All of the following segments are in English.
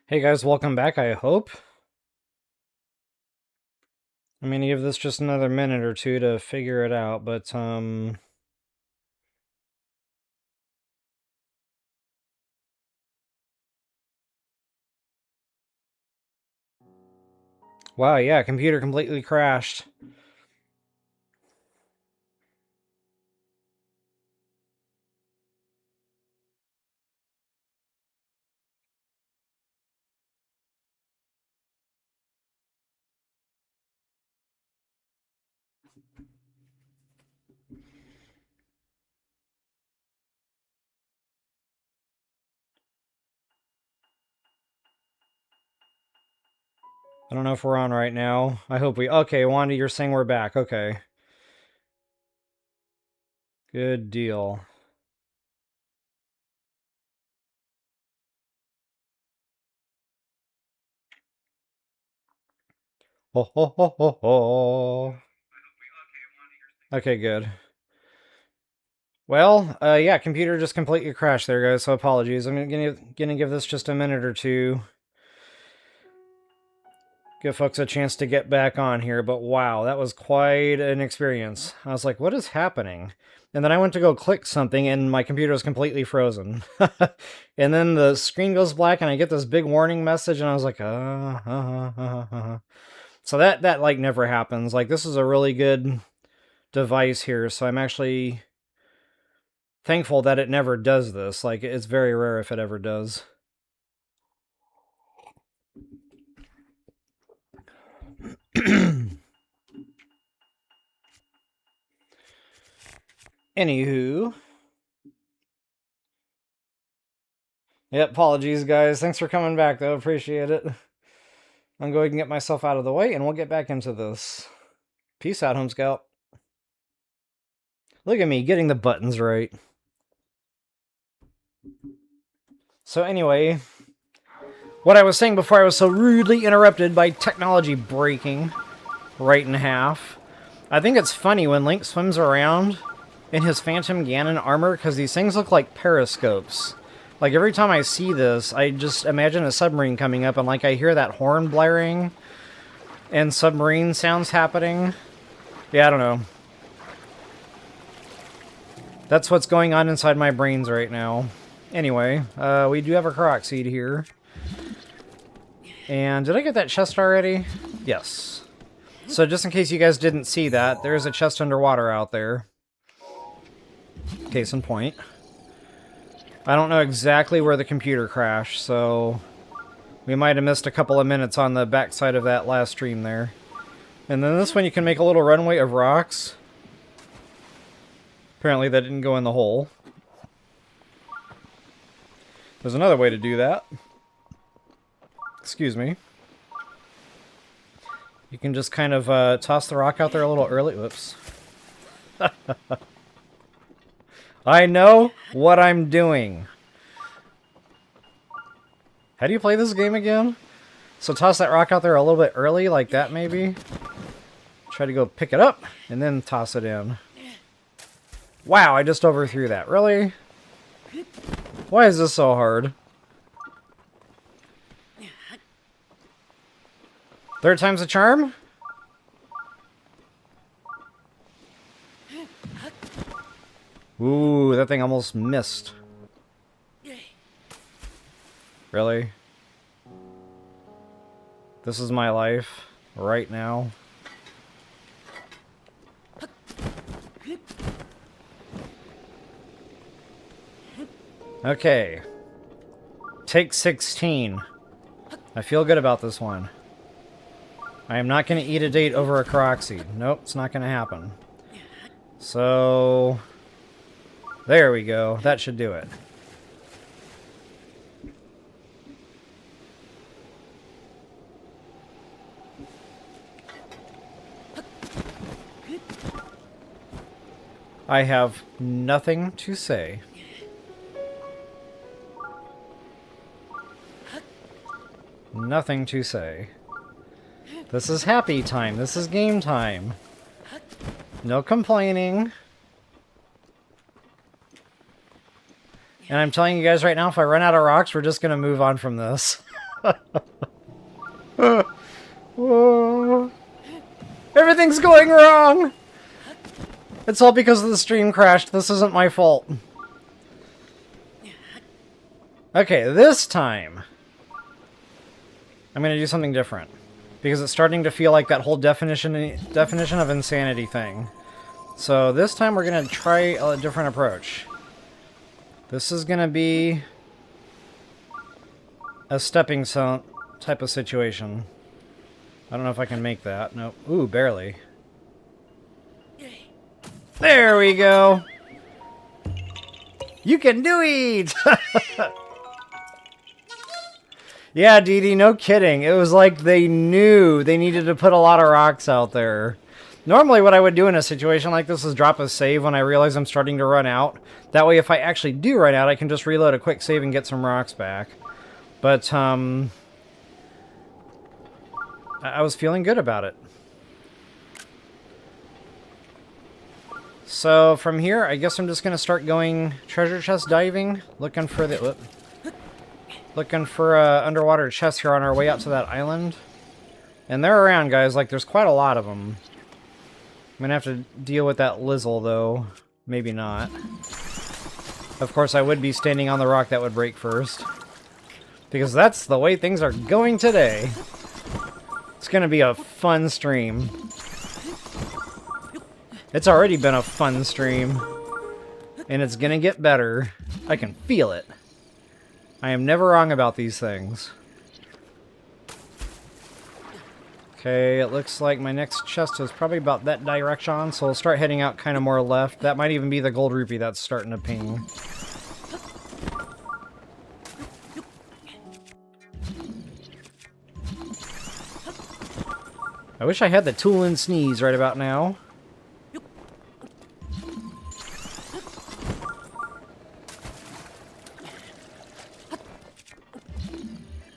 Hey guys, welcome back, I hope. I'm gonna give this just another minute or two to figure it out, but, wow, yeah, computer completely crashed. I don't know if we're on right now. I hope we... Okay, Wanda, you're saying we're back. Okay. Good deal. Ho ho ho ho ho. Okay, good. Well, yeah, computer just completely crashed there, guys, so apologies. I'm gonna give this just a minute or two. Give folks a chance to get back on here, but wow, that was quite an experience. I was like, what is happening? And then I went to go click something and my computer was completely frozen. And then the screen goes black and I get this big warning message and I was like, So that like never happens. Like, this is a really good device here, so I'm actually thankful that it never does this. Like, it's very rare if it ever does. Anywho. Yep, apologies, guys. Thanks for coming back, though. Appreciate it. I'm going to get myself out of the way, and we'll get back into this. Peace out, Home Scout. Look at me, getting the buttons right. So anyway, what I was saying before I was so rudely interrupted by technology breaking right in half. I think it's funny when Link swims around in his Phantom Ganon armor, because these things look like periscopes. Like, every time I see this, I just imagine a submarine coming up, and like I hear that horn blaring, and submarine sounds happening. Yeah, I don't know. That's what's going on inside my brains right now. Anyway, we do have a Korok seed here. And did I get that chest already? Yes. So just in case you guys didn't see that, there is a chest underwater out there. Case in point. I don't know exactly where the computer crashed, so we might have missed a couple of minutes on the backside of that last stream there. And then this one you can make a little runway of rocks. Apparently that didn't go in the hole. There's another way to do that. Excuse me. You can just kind of toss the rock out there a little early. Whoops. I know what I'm doing. How do you play this game again? So toss that rock out there a little bit early, like that maybe. Try to go pick it up, and then toss it in. Wow, I just overthrew that. Really? Why is this so hard? Third time's a charm? Ooh, that thing almost missed. Really? This is my life right now. Okay. Take 16. I feel good about this one. I am not going to eat a date over a Korok seed. Nope, it's not going to happen. So... there we go. That should do it. I have nothing to say. Nothing to say. This is happy time. This is game time. No complaining. And I'm telling you guys right now, if I run out of rocks, we're just going to move on from this. Whoa. Everything's going wrong! It's all because the stream crashed. This isn't my fault. Okay, this time I'm going to do something different. Because it's starting to feel like that whole definition of insanity thing. So this time we're going to try a different approach. This is going to be a stepping stone type of situation. I don't know if I can make that. Nope. Ooh, barely. There we go! You can do it! Yeah, Dee Dee, no kidding. It was like they knew they needed to put a lot of rocks out there. Normally what I would do in a situation like this is drop a save when I realize I'm starting to run out. That way if I actually do run out, I can just reload a quick save and get some rocks back. But, I was feeling good about it. So from here, I guess I'm just going to start going treasure chest diving, looking for the... Looking for underwater chests here on our way out to that island. And they're around, guys. Like, there's quite a lot of them. I'm going to have to deal with that Lizzle, though. Maybe not. Of course, I would be standing on the rock that would break first. Because that's the way things are going today. It's going to be a fun stream. It's already been a fun stream. And it's going to get better. I can feel it. I am never wrong about these things. Okay, it looks like my next chest is probably about that direction, so we'll start heading out kind of more left. That might even be the gold rupee that's starting to ping. I wish I had the tool and sneeze right about now.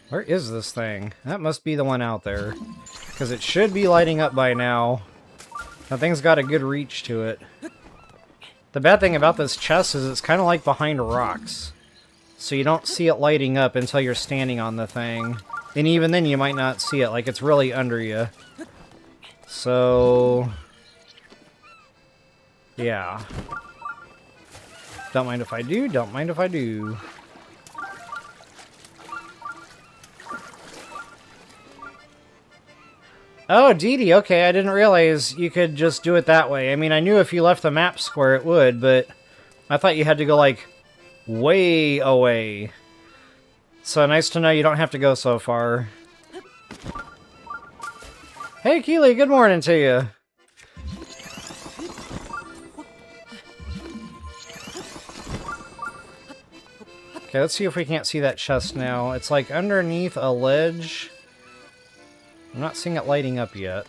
Where is this thing? That must be the one out there. Because it should be lighting up by now. That thing's got a good reach to it. The bad thing about this chest is it's kind of like behind rocks. So you don't see it lighting up until you're standing on the thing. And even then you might not see it, like it's really under you. So... yeah. Don't mind if I do, don't mind if I do. Oh, Dee Dee, okay, I didn't realize you could just do it that way. I mean, I knew if you left the map square it would, but I thought you had to go, like, way away. So nice to know you don't have to go so far. Hey, Keely, good morning to you. Okay, let's see if we can't see that chest now. It's, like, underneath a ledge. I'm not seeing it lighting up yet.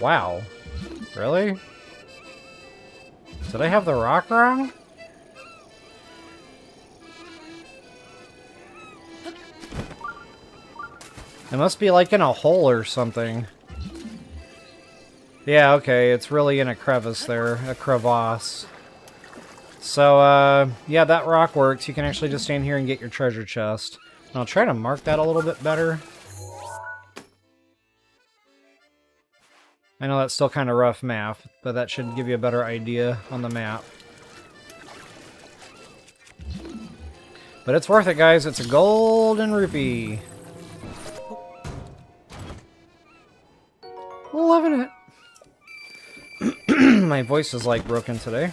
Wow. Really? Did I have the rock wrong? It must be like in a hole or something. Yeah, okay, it's really in a crevice there. A crevasse. So, yeah, that rock works. You can actually just stand here and get your treasure chest. And I'll try to mark that a little bit better. I know that's still kind of rough math, but that should give you a better idea on the map. But it's worth it, guys. It's a golden rupee. Loving it. My voice is, like, broken today.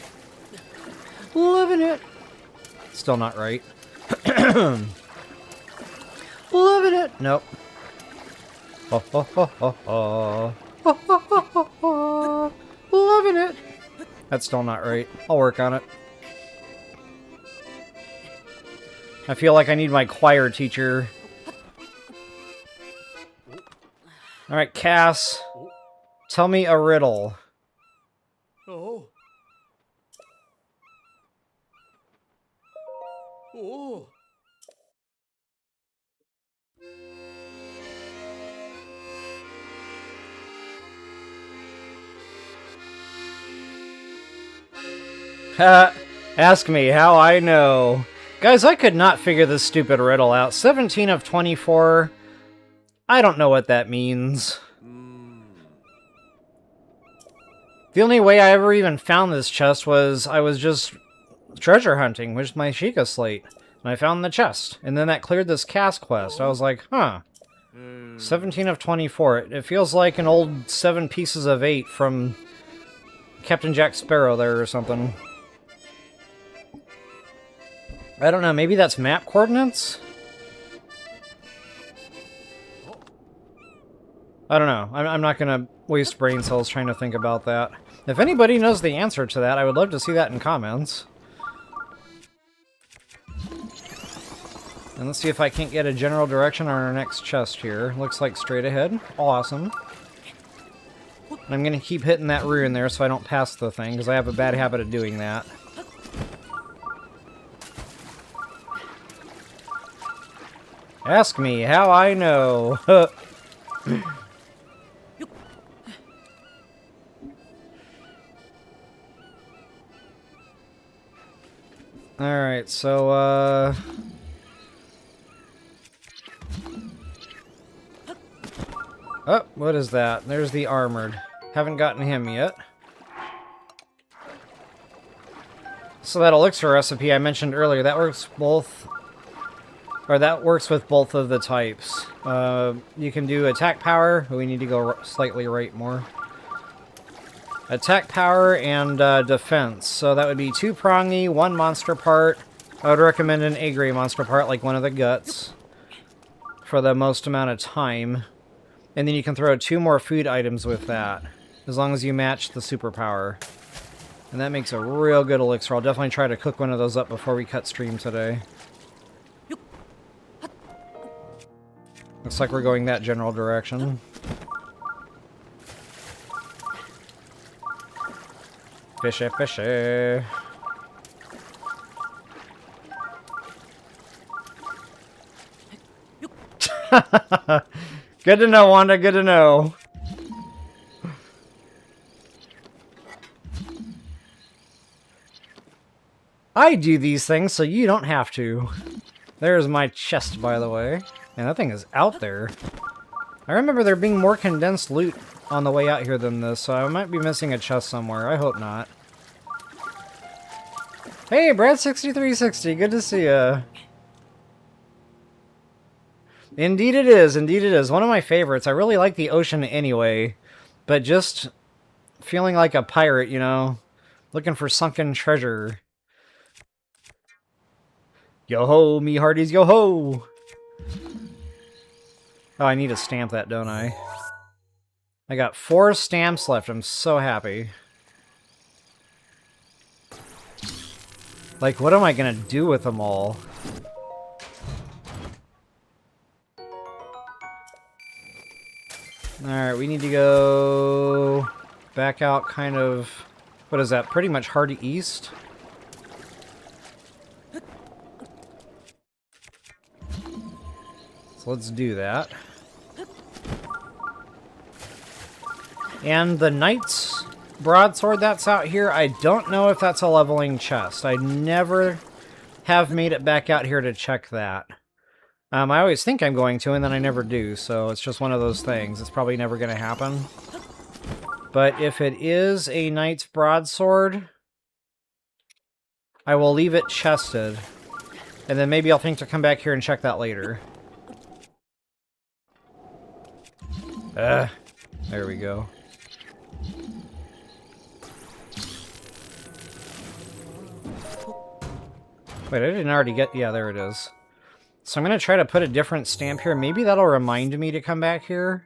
Loving it. Still not right. Loving it. Nope. Ho, ho, ho, ho, ho. Ho, ho, ho, ho, ho. Loving it. That's still not right. I'll work on it. I feel like I need my choir teacher. Alright, Cass. Tell me a riddle. Oh. Oh. Ask me how I know. Guys, I could not figure this stupid riddle out. 17 of 24. I don't know what that means. The only way I ever even found this chest was I was just treasure hunting with my Sheikah slate. And I found the chest. And then that cleared this cast quest. I was like, huh. 17 of 24. It feels like an old 7 pieces of 8 from Captain Jack Sparrow there or something. I don't know, maybe that's map coordinates? I don't know. I'm not going to waste brain cells trying to think about that. If anybody knows the answer to that, I would love to see that in comments. And let's see if I can't get a general direction on our next chest here. Looks like straight ahead. Awesome. And I'm going to keep hitting that rune there so I don't pass the thing, because I have a bad habit of doing that. Ask me how I know. Alright, so, oh, what is that? There's the armored. Haven't gotten him yet. So that elixir recipe I mentioned earlier, that works both... Or that works with both of the types. You can do attack power. We need to go slightly right more. Attack power and defense. So that would be 2 prongy, 1 monster part. I would recommend an A-grade monster part, like one of the guts, for the most amount of time. And then you can throw 2 more food items with that, as long as you match the superpower. And that makes a real good elixir. I'll definitely try to cook one of those up before we cut stream today. Looks like we're going that general direction. Fishy, fishy. Good to know, Wanda, good to know. I do these things so you don't have to. There's my chest, by the way. And that thing is out there. I remember there being more condensed loot on the way out here than this, so I might be missing a chest somewhere. I hope not. Hey, Brad6360, good to see ya. Indeed it is, indeed it is. One of my favorites. I really like the ocean anyway, but just feeling like a pirate, you know, looking for sunken treasure. Yo-ho, me hearties, yo-ho! Oh, I need to stamp that, don't I? I got 4 stamps left. I'm so happy. Like, what am I gonna do with them all? Alright, we need to go back out kind of... What is that? Pretty much Hardy East? So let's do that. And the Knight's Broadsword that's out here, I don't know if that's a leveling chest. I never have made it back out here to check that. I always think I'm going to, and then I never do, so it's just one of those things. It's probably never going to happen. But if it is a Knight's Broadsword, I will leave it chested. And then maybe I'll think to come back here and check that later. There we go. Wait, I didn't already get... Yeah, there it is. So I'm going to try to put a different stamp here. Maybe that'll remind me to come back here.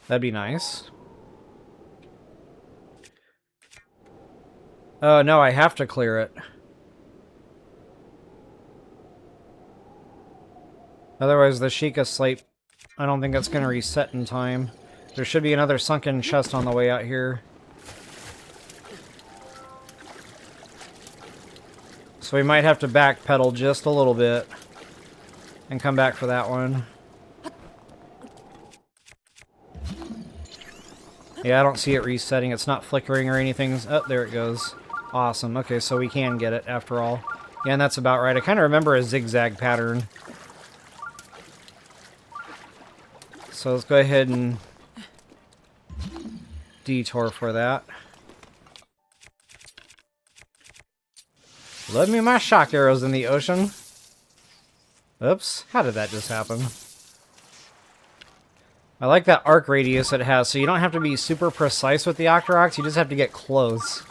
That'd be nice. Oh, no, I have to clear it. Otherwise, the Sheikah slate, I don't think that's going to reset in time. There should be another sunken chest on the way out here. So we might have to backpedal just a little bit and come back for that one. Yeah, I don't see it resetting. It's not flickering or anything. Oh, there it goes. Awesome. Okay, so we can get it after all. Yeah, and that's about right. I kind of remember a zigzag pattern. So let's go ahead and detour for that. Love me my shock arrows in the ocean. Oops, how did that just happen? I like that arc radius it has, so you don't have to be super precise with the Octoroks, you just have to get close.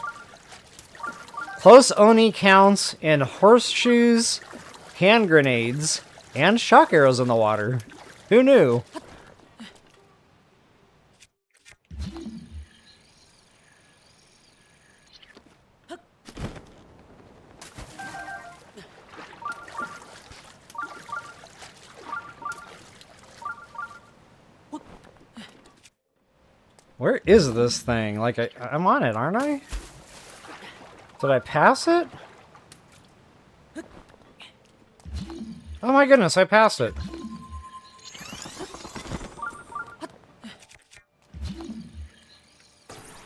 Close only counts in horseshoes, hand grenades, and shock arrows in the water. Who knew? Where is this thing? Like, I'm on it, aren't I? Did I pass it? Oh my goodness, I passed it.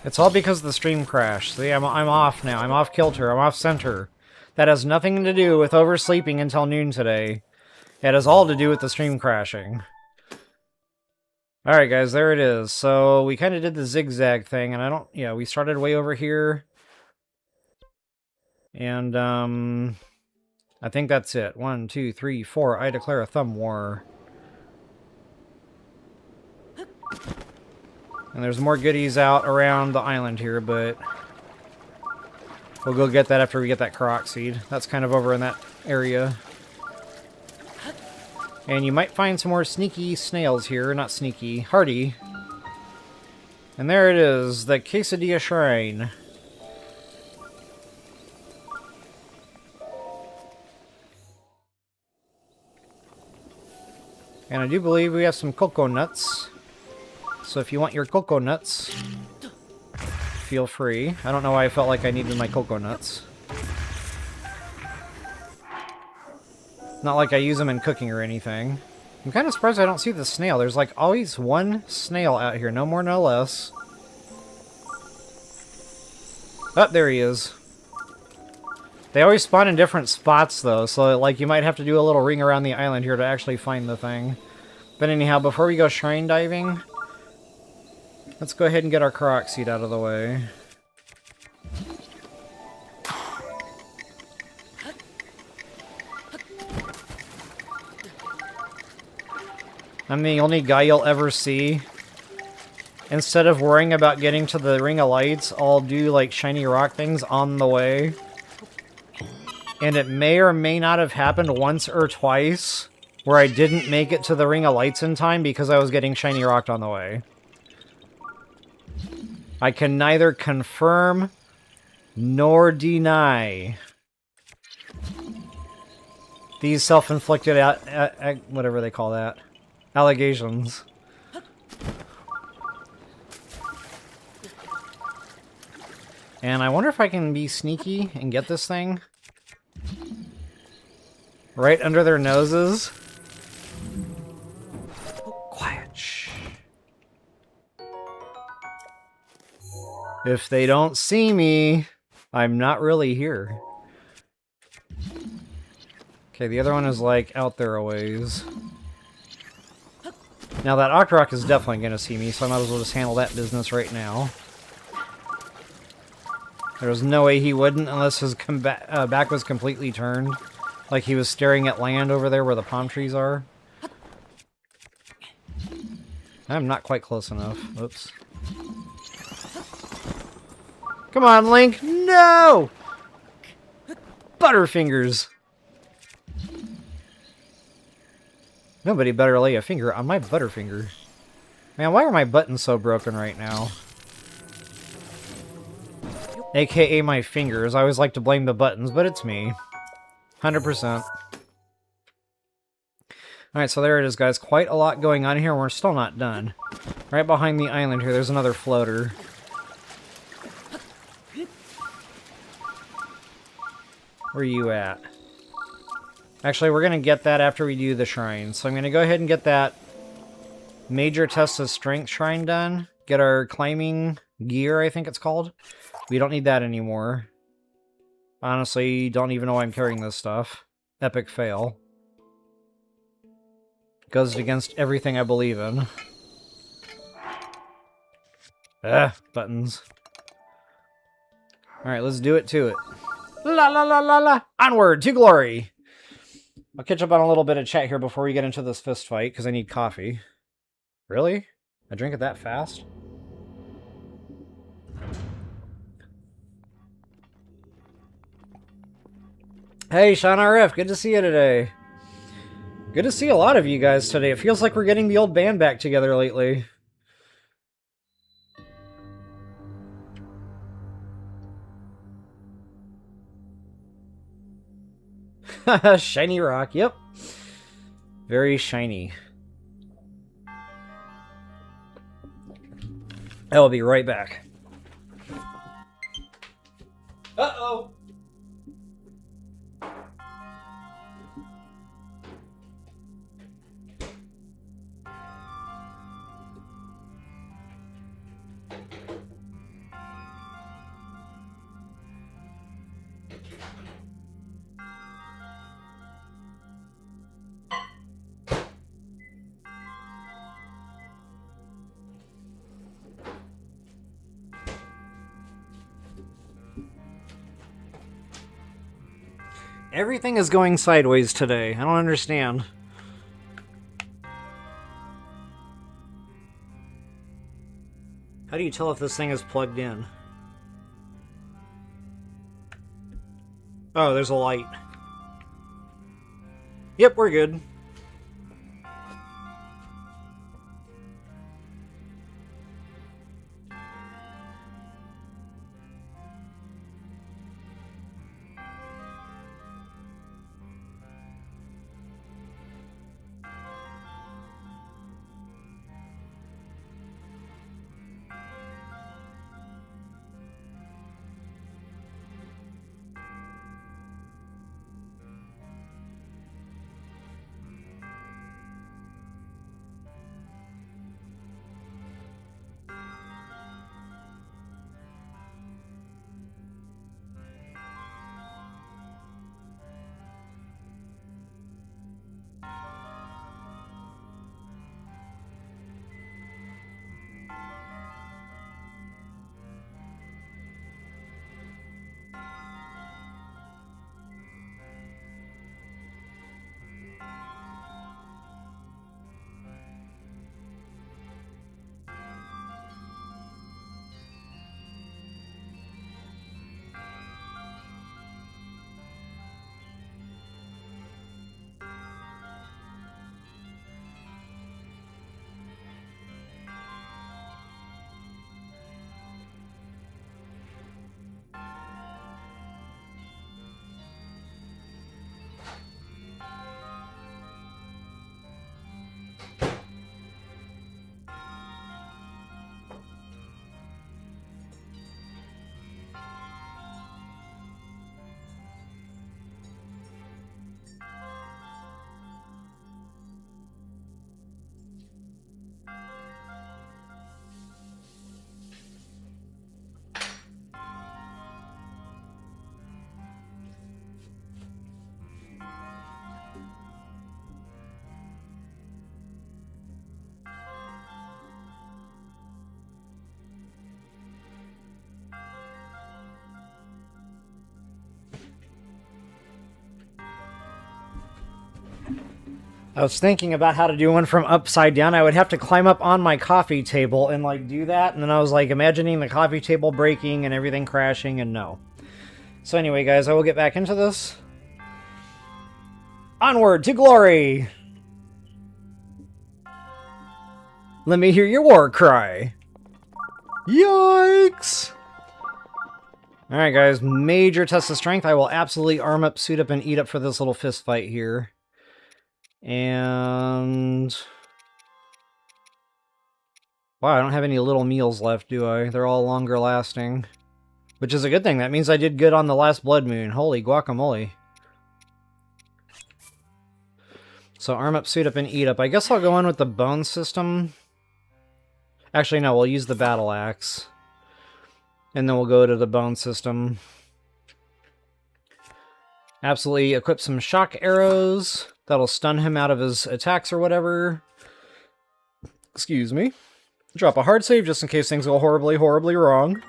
It's all because of the stream crash. See, I'm off now. I'm off kilter. I'm off center. That has nothing to do with oversleeping until noon today. It has all to do with the stream crashing. Alright guys, there it is. So, we kind of did the zigzag thing, and I don't... Yeah, we started way over here. And, I think that's it. 1, 2, 3, 4. I declare a thumb war. And there's more goodies out around the island here, but... we'll go get that after we get that Korok seed. That's kind of over in that area. And you might find some more sneaky snails here. Not sneaky, hardy. And there it is, the Quesadilla Shrine. And I do believe we have some cocoa nuts. So if you want your cocoa nuts, feel free. I don't know why I felt like I needed my cocoa nuts. Not like I use them in cooking or anything. I'm kind of surprised I don't see the snail. There's like always one snail out here. No more, no less. Oh, there he is. They always spawn in different spots though, so like you might have to do a little ring around the island here to actually find the thing. But anyhow, before we go shrine diving, let's go ahead and get our Korok seed out of the way. I'm the only guy you'll ever see. Instead of worrying about getting to the Ring of Lights, I'll do like shiny rock things on the way. And it may or may not have happened once or twice where I didn't make it to the Ring of Lights in time because I was getting shiny rocked on the way. I can neither confirm nor deny these self-inflicted, whatever they call that, allegations. And I wonder if I can be sneaky and get this thing right under their noses. Quiet. Shh. If they don't see me, I'm not really here. Okay, the other one is like out there a ways. Now that Octorok is definitely going to see me, so I might as well just handle that business right now. There's no way he wouldn't unless his back was completely turned. Like he was staring at land over there where the palm trees are. I'm not quite close enough. Oops. Come on, Link! No! Butterfingers! Nobody better lay a finger on my Butterfinger. Man, why are my buttons so broken right now? AKA my fingers. I always like to blame the buttons, but it's me. 100%. Alright, so there it is, guys. Quite a lot going on here. We're still not done. Right behind the island here, there's another floater. Where are you at? Actually, we're going to get that after we do the shrine. So I'm going to go ahead and get that major test of strength shrine done. Get our climbing gear, I think it's called. We don't need that anymore. Honestly, don't even know why I'm carrying this stuff. Epic fail. Goes against everything I believe in. Buttons. Alright, let's do it to it. La la la la la! Onward to glory! I'll catch up on a little bit of chat here before we get into this fist fight, because I need coffee. Really? I drink it that fast? Hey, Sean RF, good to see you today. Good to see a lot of you guys today. It feels like we're getting the old band back together lately. Shiny rock, yep. Very shiny. I'll be right back. Uh-oh! Everything is going sideways today. I don't understand. How do you tell if this thing is plugged in? Oh, there's a light. Yep, we're good. I was thinking about how to do one from upside down. I would have to climb up on my coffee table and like do that, and then I was like imagining the coffee table breaking and everything crashing, and no. So anyway, guys, I will get back into this. Onward to glory! Let me hear your war cry. Yikes! Alright, guys, major test of strength. I will absolutely arm up, suit up, and eat up for this little fist fight here. And... wow, I don't have any little meals left, do I? They're all longer lasting. Which is a good thing. That means I did good on the last blood moon. Holy guacamole. So arm up, suit up, and eat up. I guess I'll go in with the bone system. Actually, no, we'll use the battle axe. And then we'll go to the bone system. Absolutely equip some shock arrows. That'll stun him out of his attacks or whatever. Excuse me. Drop a hard save just in case things go horribly, horribly wrong.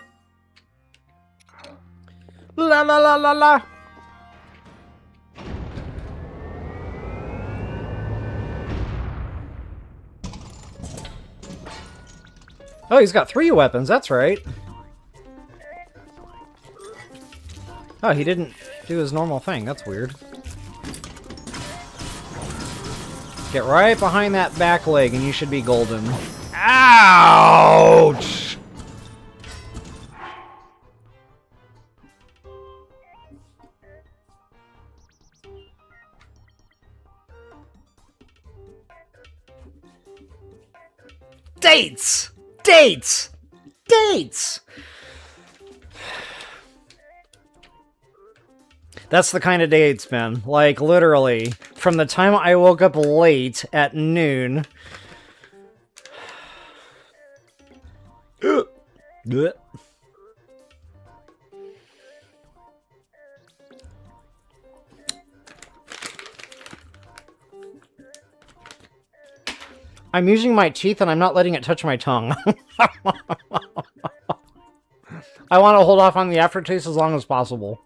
La la la la la! Oh, he's got 3 weapons, that's right. Oh, he didn't do his normal thing, that's weird. Get right behind that back leg and you should be golden. Ouch! Dates! Dates! Dates! That's the kind of day it's been. Like, literally. From the time I woke up late at noon. I'm using my teeth and I'm not letting it touch my tongue. I want to hold off on the aftertaste as long as possible.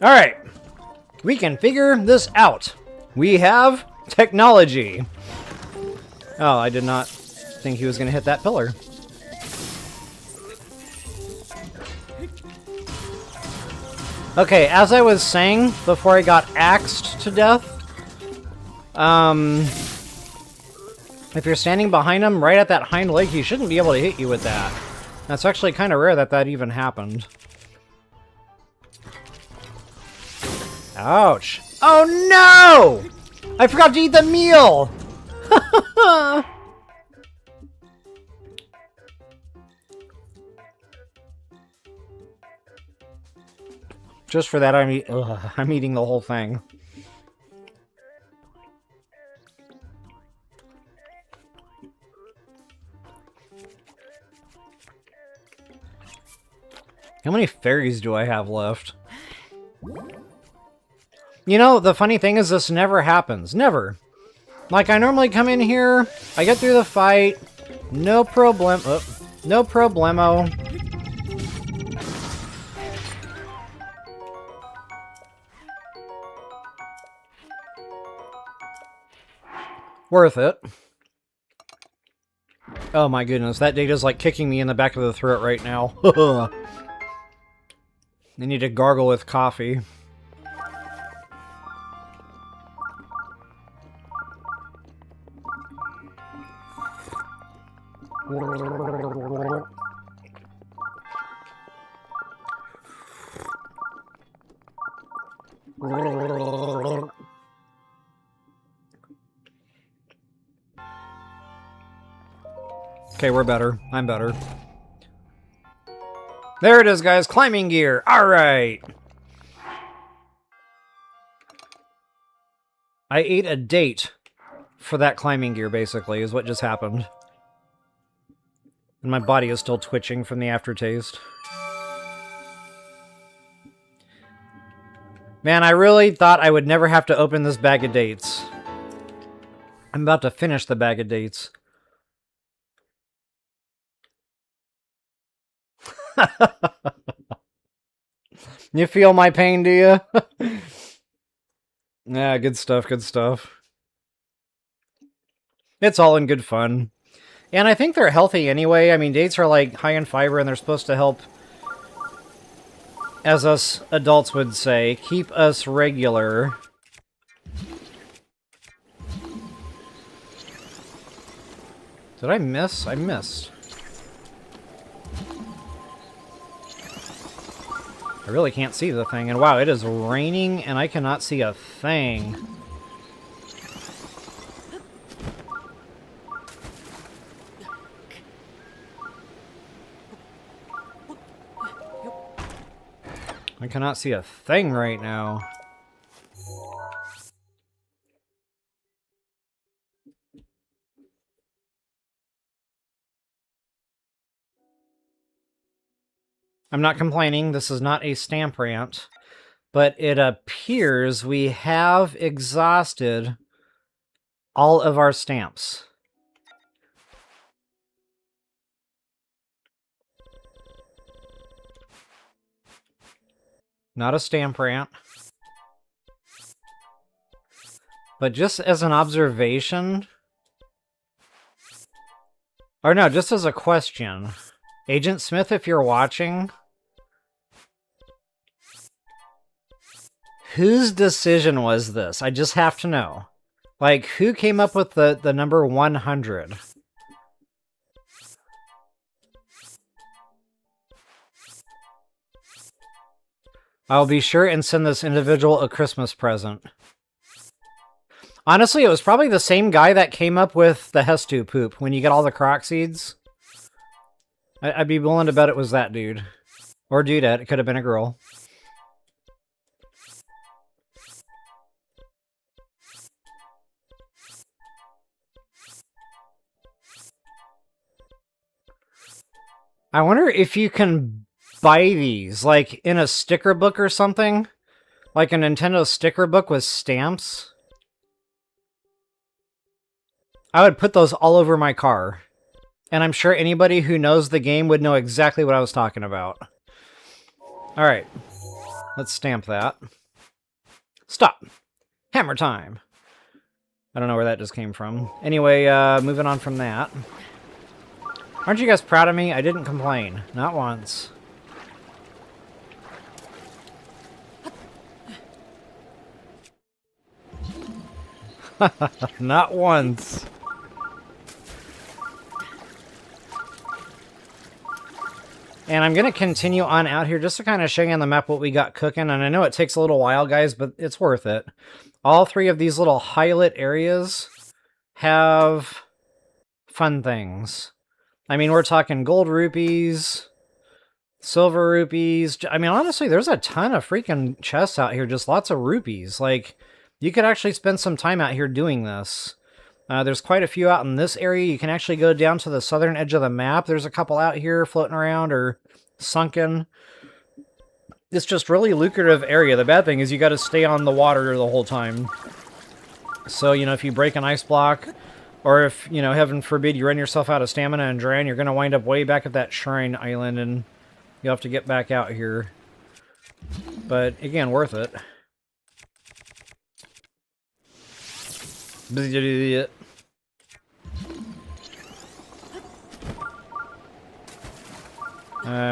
Alright. We can figure this out. We have technology. Oh, I did not think he was going to hit that pillar. Okay, as I was saying before I got axed to death, if you're standing behind him right at that hind leg, he shouldn't be able to hit you with that. That's actually kind of rare that that even happened. Ouch. Oh no! I forgot to eat the meal! Just for that, I'm eating the whole thing. How many fairies do I have left? You know, the funny thing is this never happens. Never. Like, I normally come in here, I get through the fight, no problem. Oh, no problemo. Worth it. Oh my goodness, that data's like kicking me in the back of the throat right now. I need to gargle with coffee. Okay, we're better. I'm better. There it is, guys. Climbing gear. All right. I ate a date for that climbing gear, basically, is what just happened. And my body is still twitching from the aftertaste. Man, I really thought I would never have to open this bag of dates. I'm about to finish the bag of dates. You feel my pain, do you? Yeah, good stuff, good stuff. It's all in good fun. And I think they're healthy anyway. I mean, dates are like high in fiber and they're supposed to help, as us adults would say, keep us regular. Did I miss? I missed. I really can't see the thing, and wow, it is raining, and I cannot see a thing. I cannot see a thing right now. I'm not complaining. This is not a stamp rant. But it appears we have exhausted all of our stamps. Not a stamp rant. But just as an observation... Or no, just as a question. Agent Smith, if you're watching... Whose decision was this? I just have to know. Like, who came up with the number 100? I'll be sure and send this individual a Christmas present. Honestly, it was probably the same guy that came up with the Hestu poop when you get all the croc seeds. I'd be willing to bet it was that dude. Or dudette. It could have been a girl. I wonder if you can buy these, like, in a sticker book or something? Like a Nintendo sticker book with stamps? I would put those all over my car. And I'm sure anybody who knows the game would know exactly what I was talking about. Alright. Let's stamp that. Stop! Hammer time! I don't know where that just came from. Anyway, moving on from that. Aren't you guys proud of me? I didn't complain. Not once. Not once. And I'm going to continue on out here just to kind of show you on the map what we got cooking. And I know it takes a little while, guys, but it's worth it. All three of these little highlight areas have fun things. I mean, we're talking gold rupees, silver rupees. I mean, honestly, there's a ton of freaking chests out here. Just lots of rupees. Like, you could actually spend some time out here doing this. There's quite a few out in this area. You can actually go down to the southern edge of the map. There's a couple out here floating around or sunken. It's just really lucrative area. The bad thing is you got to stay on the water the whole time. So, you know, if you break an ice block, or if, you know, heaven forbid, you run yourself out of stamina and drown, you're going to wind up way back at that shrine island, and you'll have to get back out here. But, again, worth it.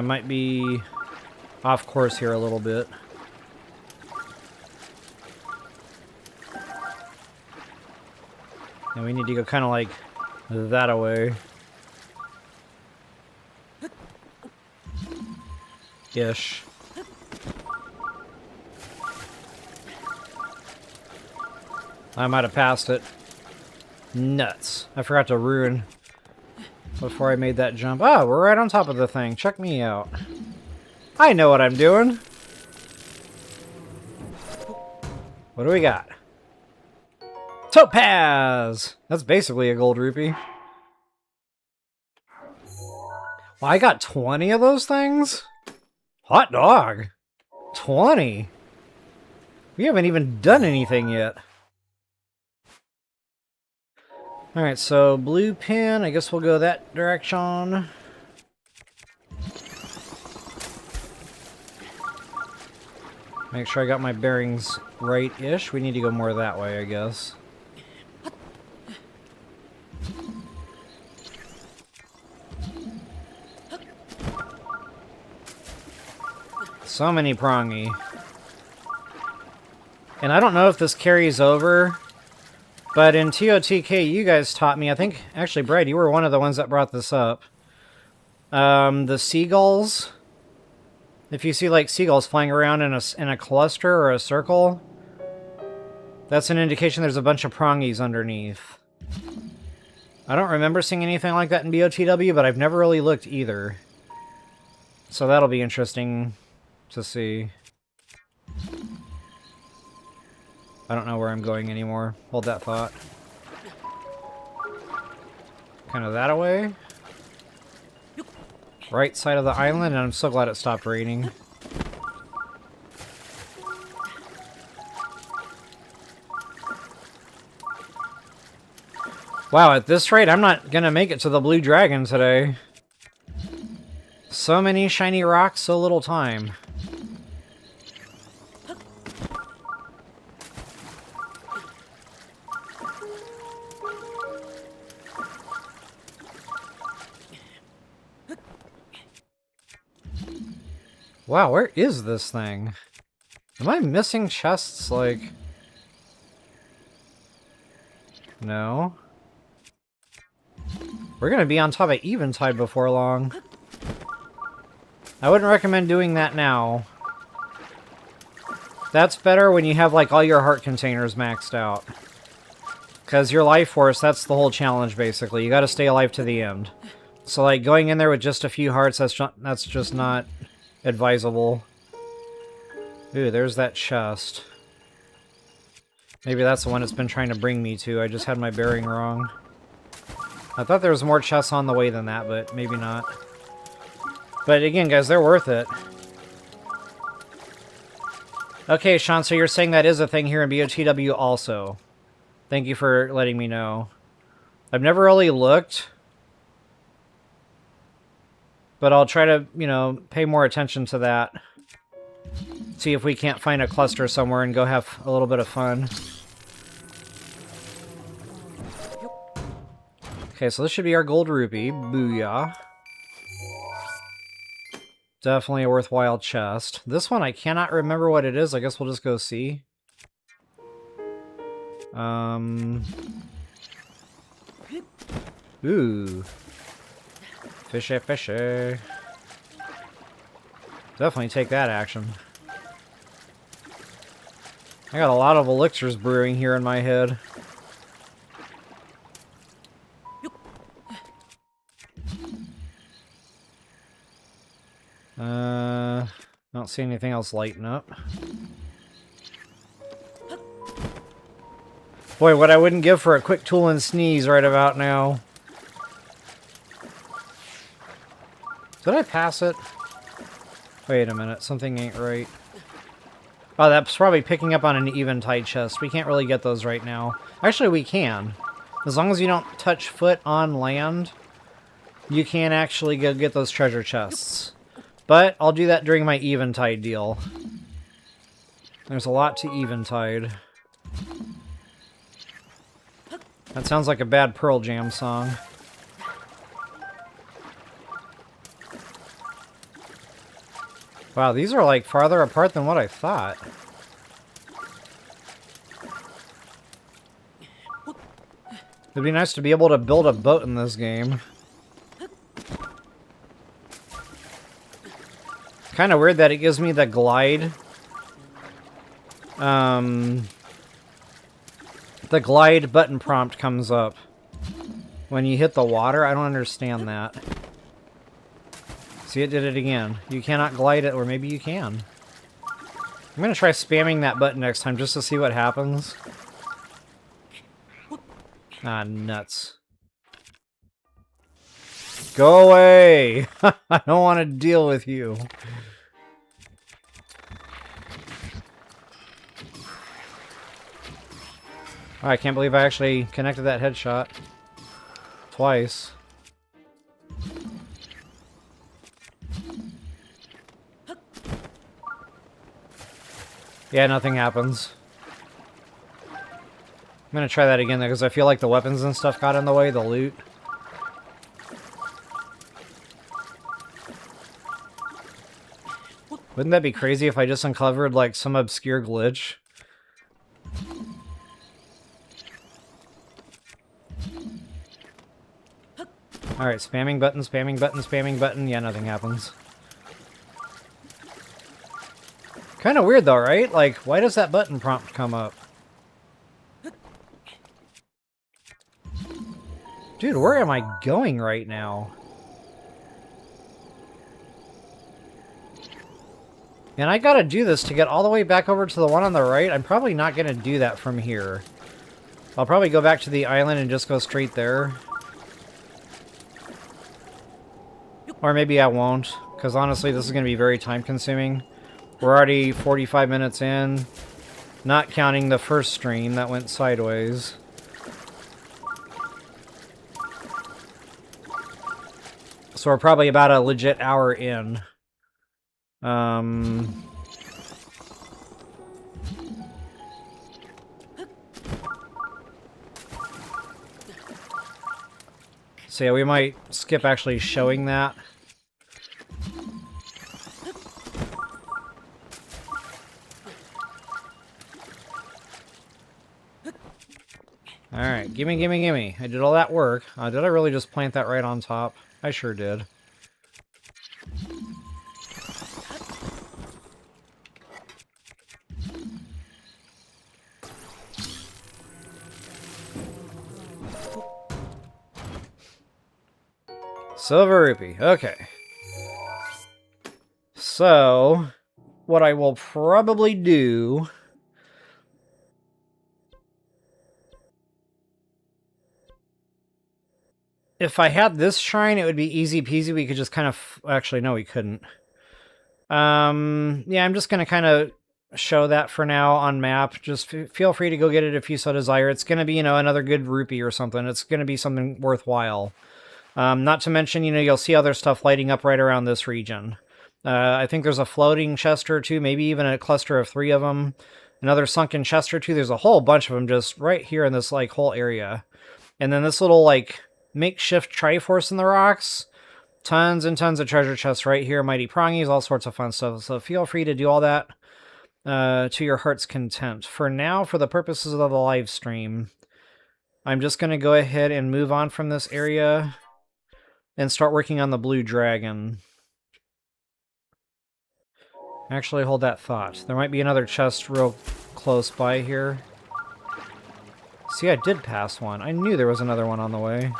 Might be off course here a little bit. And we need to go kind of like that away. Ish. I might have passed it. Nuts. I forgot to ruin before I made that jump. Oh, we're right on top of the thing. Check me out. I know what I'm doing. What do we got? Topaz! That's basically a gold rupee. Well, I got 20 of those things? Hot dog! 20? We haven't even done anything yet. Alright, so blue pin, I guess we'll go that direction. Make sure I got my bearings right-ish. We need to go more that way, I guess. So many prongy. And I don't know if this carries over, but in TOTK, you guys taught me, I think, actually, Brad, you were one of the ones that brought this up. The seagulls. If you see, like, seagulls flying around in a cluster or a circle, that's an indication there's a bunch of prongies underneath. I don't remember seeing anything like that in BOTW, but I've never really looked either. So that'll be interesting to see. I don't know where I'm going anymore. Hold that thought. Kind of that away. Right side of the island, and I'm so glad it stopped raining. Wow, at this rate, I'm not gonna make it to the Blue Dragon today. So many shiny rocks, so little time. Wow, where is this thing? Am I missing chests, like... No. We're gonna be on top of Eventide before long. I wouldn't recommend doing that now. That's better when you have, like, all your heart containers maxed out. Because your life force, that's the whole challenge, basically. You gotta stay alive to the end. So, like, going in there with just a few hearts, that's just not advisable. Ooh, there's that chest. Maybe that's the one it's been trying to bring me to. I just had my bearing wrong. I thought there was more chests on the way than that, but maybe not. But again, guys, they're worth it. Okay, Sean, so you're saying that is a thing here in BOTW also. Thank you for letting me know. I've never really looked. But I'll try to, you know, pay more attention to that. See if we can't find a cluster somewhere and go have a little bit of fun. Okay, so this should be our gold rupee. Booyah. Definitely a worthwhile chest. This one, I cannot remember what it is. I guess we'll just go see. Ooh. Fishy, fishy. Definitely take that action. I got a lot of elixirs brewing here in my head. Don't see anything else lighting up. Boy, what I wouldn't give for a quick tool and sneeze right about now. Did I pass it? Wait a minute, something ain't right. Oh, that's probably picking up on an eventide chest. We can't really get those right now. Actually, we can. As long as you don't touch foot on land, you can actually go get those treasure chests. But I'll do that during my eventide deal. There's a lot to eventide. That sounds like a bad Pearl Jam song. Wow, these are like farther apart than what I thought. It'd be nice to be able to build a boat in this game. Kind of weird that it gives me the glide. The glide button prompt comes up when you hit the water. I don't understand that. See, it did it again. You cannot glide it, or maybe you can. I'm going to try spamming that button next time just to see what happens. Ah, nuts. Go away! I don't want to deal with you. Oh, I can't believe I actually connected that headshot. Twice. Yeah, nothing happens. I'm gonna try that again, though, because I feel like the weapons and stuff got in the way, the loot. Wouldn't that be crazy if I just uncovered, like, some obscure glitch? Alright, spamming button, spamming button, spamming button. Yeah, nothing happens. Kind of weird, though, right? Like, why does that button prompt come up? Dude, where am I going right now? And I gotta do this to get all the way back over to the one on the right. I'm probably not gonna do that from here. I'll probably go back to the island and just go straight there. Or maybe I won't, because honestly this is gonna be very time consuming. We're already 45 minutes in, not counting the first stream that went sideways. So we're probably about a legit hour in. So yeah, we might skip actually showing that. Alright, gimme, gimme, gimme. I did all that work. Did I really just plant that right on top? I sure did. Silver rupee. Okay. So, what I will probably do... If I had this shrine, it would be easy peasy. We could just kind of... Actually, no, we couldn't. Yeah, I'm just going to kind of show that for now on map. Just feel free to go get it if you so desire. It's going to be, you know, another good rupee or something. It's going to be something worthwhile. Not to mention, you know, you'll see other stuff lighting up right around this region. I think there's a floating chest or two, maybe even a cluster of 3 of them. Another sunken chest or 2. There's a whole bunch of them just right here in this, like, whole area. And then this little, like, makeshift Triforce in the rocks. Tons and tons of treasure chests right here. Mighty Prongies, all sorts of fun stuff. So feel free to do all that to your heart's content. For now, for the purposes of the live stream, I'm just going to go ahead and move on from this area and start working on the blue dragon. Actually, hold that thought. There might be another chest real close by here. See, I did pass one. I knew there was another one on the way.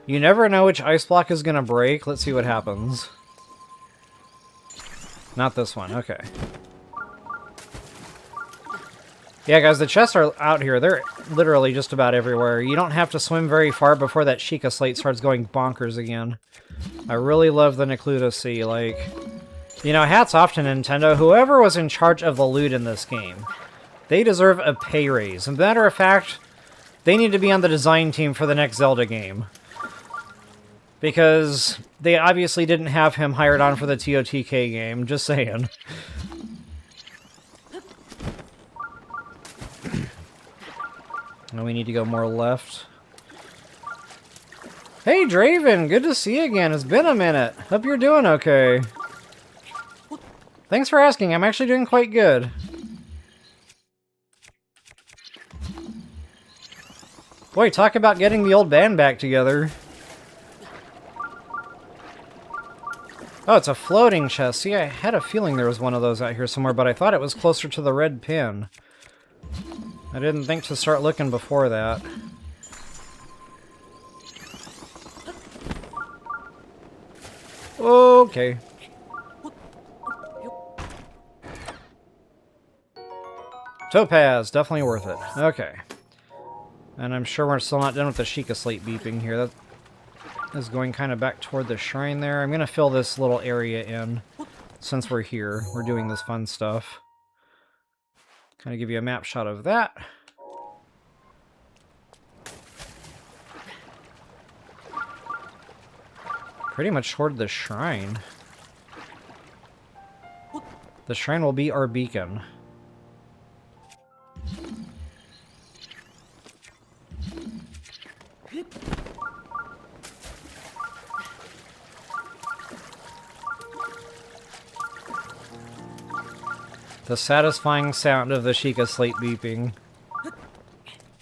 You never know which ice block is going to break. Let's see what happens. Not this one. Okay. Yeah, guys, the chests are out here. They're literally just about everywhere. You don't have to swim very far before that Sheikah slate starts going bonkers again. I really love the Necluda Sea. Like, you know, hats off to Nintendo. Whoever was in charge of the loot in this game, they deserve a pay raise. As a matter of fact, they need to be on the design team for the next Zelda game. Because they obviously didn't have him hired on for the TOTK game. Just saying. Now we need to go more left. Hey, Draven! Good to see you again. It's been a minute. Hope you're doing okay. Thanks for asking. I'm actually doing quite good. Boy, talk about getting the old band back together. Oh, it's a floating chest. See, I had a feeling there was one of those out here somewhere, but I thought it was closer to the red pin. I didn't think to start looking before that. Okay. Topaz, definitely worth it. Okay. And I'm sure we're still not done with the Sheikah slate beeping here. That is going kind of back toward the shrine there. I'm going to fill this little area in since we're here. We're doing this fun stuff. Kind of give you a map shot of that. Pretty much toward the shrine. The shrine will be our beacon. The satisfying sound of the Sheikah slate beeping.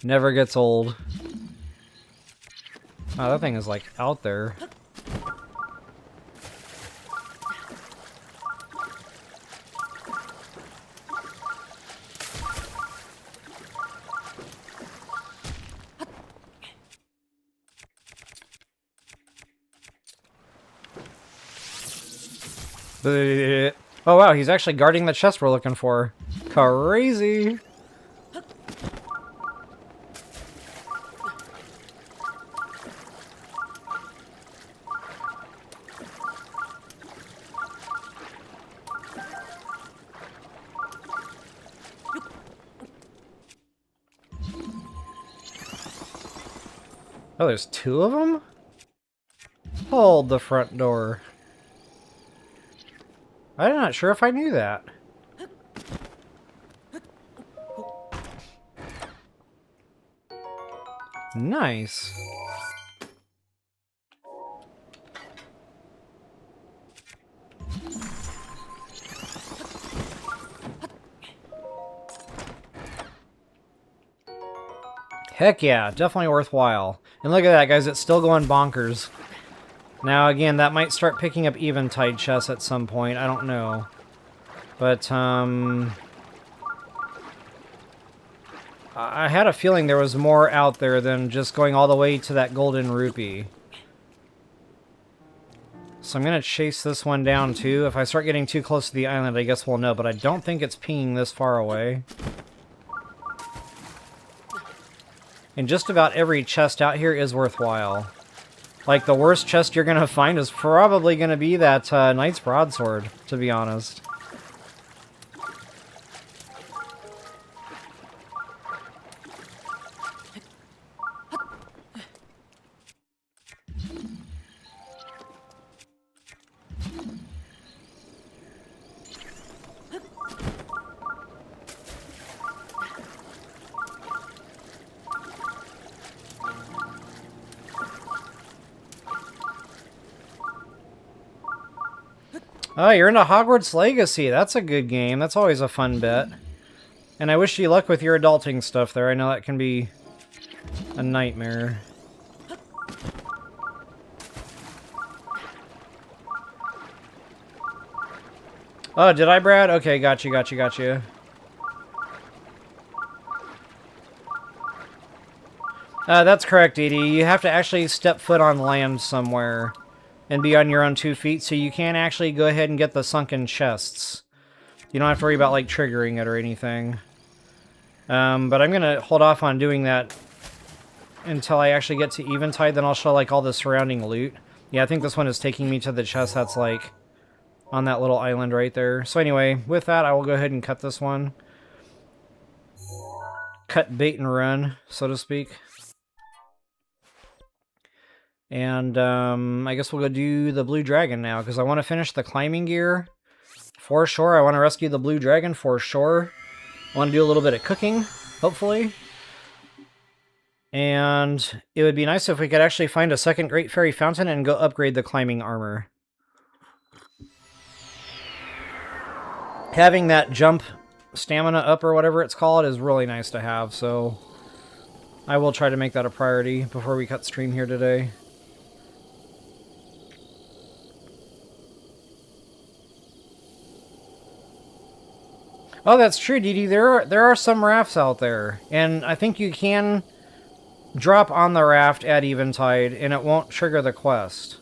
Never gets old. Wow, that thing is like out there. Oh wow, he's actually guarding the chest we're looking for. Crazy. Oh, there's two of them? Hold the front door. I'm not sure if I knew that. Nice. Heck yeah, definitely worthwhile. And look at that, guys, it's still going bonkers. Now, again, that might start picking up Eventide chests at some point, I don't know. But, I had a feeling there was more out there than just going all the way to that golden rupee. So I'm going to chase this one down, too. If I start getting too close to the island, I guess we'll know, but I don't think it's pinging this far away. And just about every chest out here is worthwhile. Like, the worst chest you're going to find is probably going to be that Knight's Broadsword, to be honest. Oh, you're into Hogwarts Legacy. That's a good game. That's always a fun bit. And I wish you luck with your adulting stuff there. I know that can be a nightmare. Oh, did I, Brad? Okay, got you. That's correct, Edie. You have to actually step foot on land somewhere and be on your own 2 feet, so you can actually go ahead and get the sunken chests. You don't have to worry about, like, triggering it or anything. But I'm gonna hold off on doing that until I actually get to Eventide, then I'll show, like, all the surrounding loot. Yeah, I think this one is taking me to the chest that's, like, on that little island right there. So anyway, with that, I will go ahead and cut this one. Cut bait and run, so to speak. And I guess we'll go do the Blue Dragon now, because I want to finish the climbing gear for sure. I want to rescue the Blue Dragon for sure. I want to do a little bit of cooking, hopefully. And it would be nice if we could actually find a second Great Fairy Fountain and go upgrade the climbing armor. Having that jump stamina up or whatever it's called is really nice to have, so I will try to make that a priority before we cut stream here today. Oh, that's true, Dee Dee. There are some rafts out there, and I think you can drop on the raft at Eventide, and it won't trigger the quest.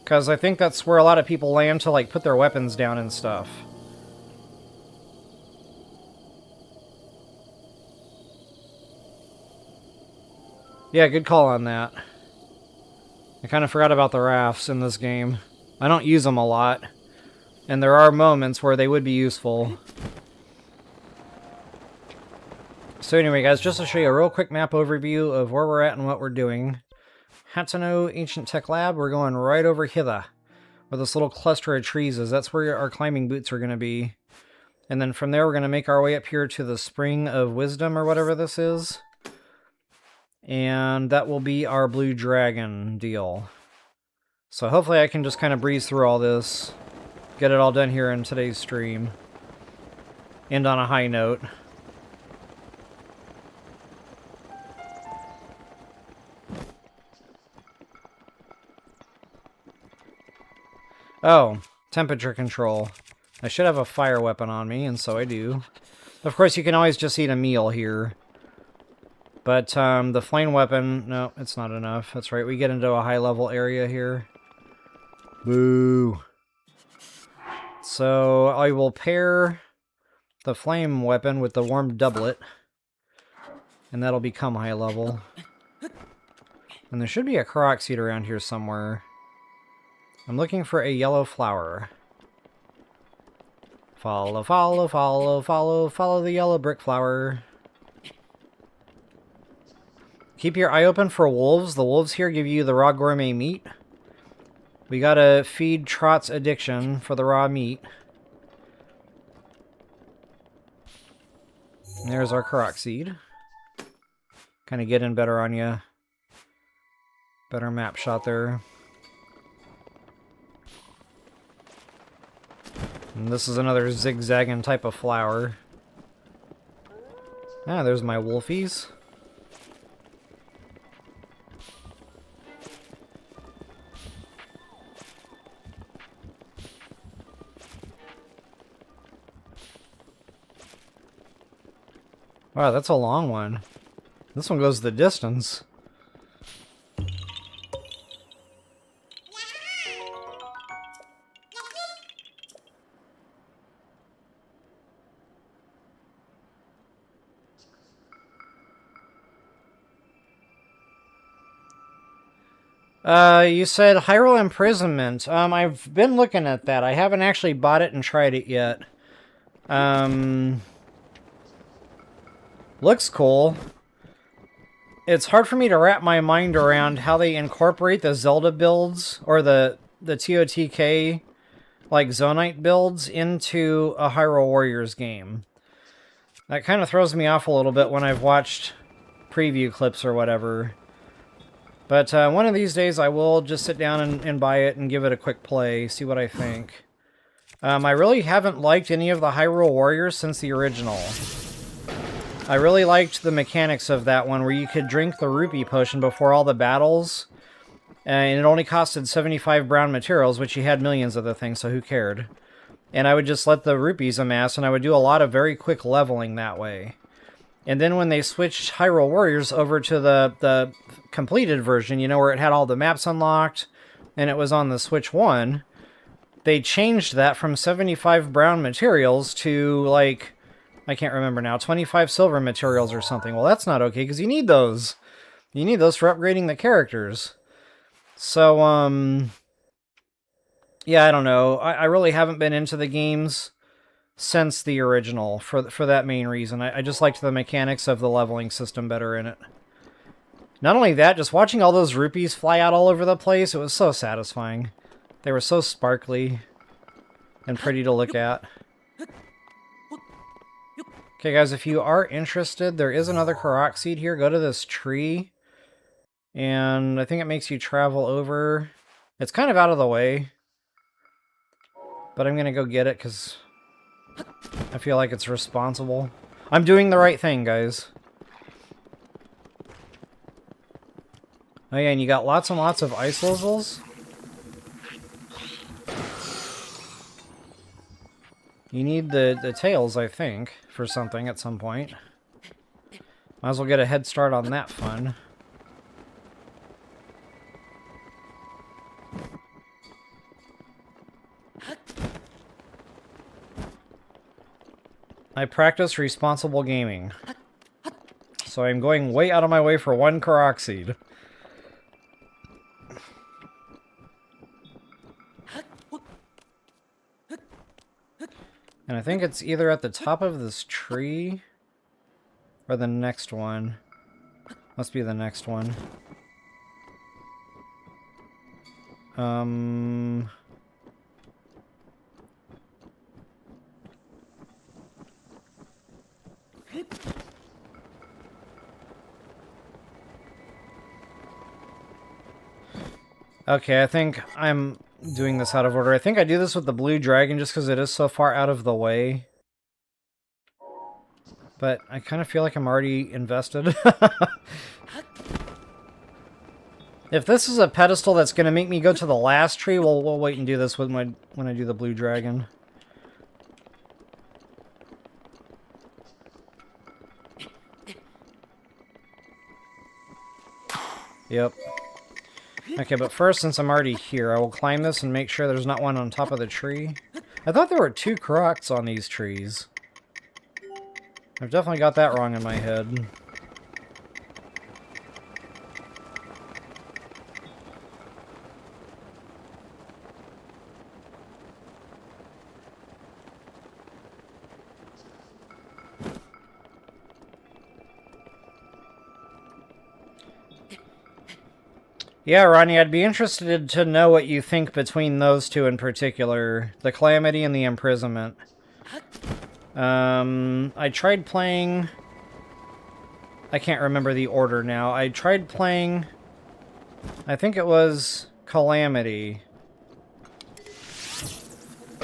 Because I think that's where a lot of people land to, like, put their weapons down and stuff. Yeah, good call on that. I kind of forgot about the rafts in this game. I don't use them a lot, and there are moments where they would be useful. So anyway, guys, just to show you a real quick map overview of where we're at and what we're doing. Tahno Ancient Tech Lab, we're going right over hither, where this little cluster of trees is. That's where our climbing boots are going to be. And then from there, we're going to make our way up here to the Spring of Wisdom, or whatever this is. And that will be our Blue Dragon deal. So hopefully I can just kind of breeze through all this, get it all done here in today's stream. End on a high note. Oh, temperature control. I should have a fire weapon on me, and so I do. Of course, you can always just eat a meal here. But the flame weapon, no, it's not enough. That's right, we get into a high-level area here. Boo. So I will pair the flame weapon with the warm doublet, and that'll become high level. And there should be a Korok seed around here somewhere. I'm looking for a yellow flower. Follow, follow, follow, follow, follow the yellow brick flower. Keep your eye open for wolves. The wolves here give you the raw gourmet meat. We gotta feed Trot's addiction for the raw meat. And there's our Korok seed. Kind of getting better on you. Better map shot there. And this is another zigzagging type of flower. Ah, there's my wolfies. Wow, that's a long one. This one goes the distance. You said Hyrule Imprisonment. I've been looking at that. I haven't actually bought it and tried it yet. Looks cool. It's hard for me to wrap my mind around how they incorporate the Zelda builds, or the TOTK, like, Zonite builds into a Hyrule Warriors game. That kind of throws me off a little bit when I've watched preview clips or whatever. But one of these days I will just sit down and buy it and give it a quick play, see what I think. I really haven't liked any of the Hyrule Warriors since the original. I really liked the mechanics of that one, where you could drink the rupee potion before all the battles, and it only costed 75 brown materials, which you had millions of the things, so who cared? And I would just let the rupees amass, and I would do a lot of very quick leveling that way. And then when they switched Hyrule Warriors over to the completed version, you know, where it had all the maps unlocked, and it was on the Switch 1, they changed that from 75 brown materials to, like, I can't remember now, 25 silver materials or something. Well, that's not okay, because you need those. You need those for upgrading the characters. So, yeah, I don't know. I really haven't been into the games since the original for that main reason. I just liked the mechanics of the leveling system better in it. Not only that, just watching all those rupees fly out all over the place, it was so satisfying. They were so sparkly and pretty to look at. Okay, guys, if you are interested, there is another Korok seed here. Go to this tree, and I think it makes you travel over. It's kind of out of the way, but I'm going to go get it because I feel like it's responsible. I'm doing the right thing, guys. Oh yeah, and you got lots and lots of ice lizels. You need the tails, I think, for something at some point. Might as well get a head start on that fun. I practice responsible gaming. So I'm going way out of my way for one Korok seed. And I think it's either at the top of this tree or the next one. Must be the next one. Okay, I think I'm doing this out of order. I think I do this with the blue dragon just because it is so far out of the way. But I kind of feel like I'm already invested. If this is a pedestal that's going to make me go to the last tree, we'll wait and do this with when I do the blue dragon. Yep. Okay, but first, since I'm already here, I will climb this and make sure there's not one on top of the tree. I thought there were 2 Koroks on these trees. I've definitely got that wrong in my head. Yeah, Ronnie, I'd be interested to know what you think between those 2 in particular. The Calamity and the Imprisonment. I tried playing... I can't remember the order now. I tried playing... I think it was Calamity.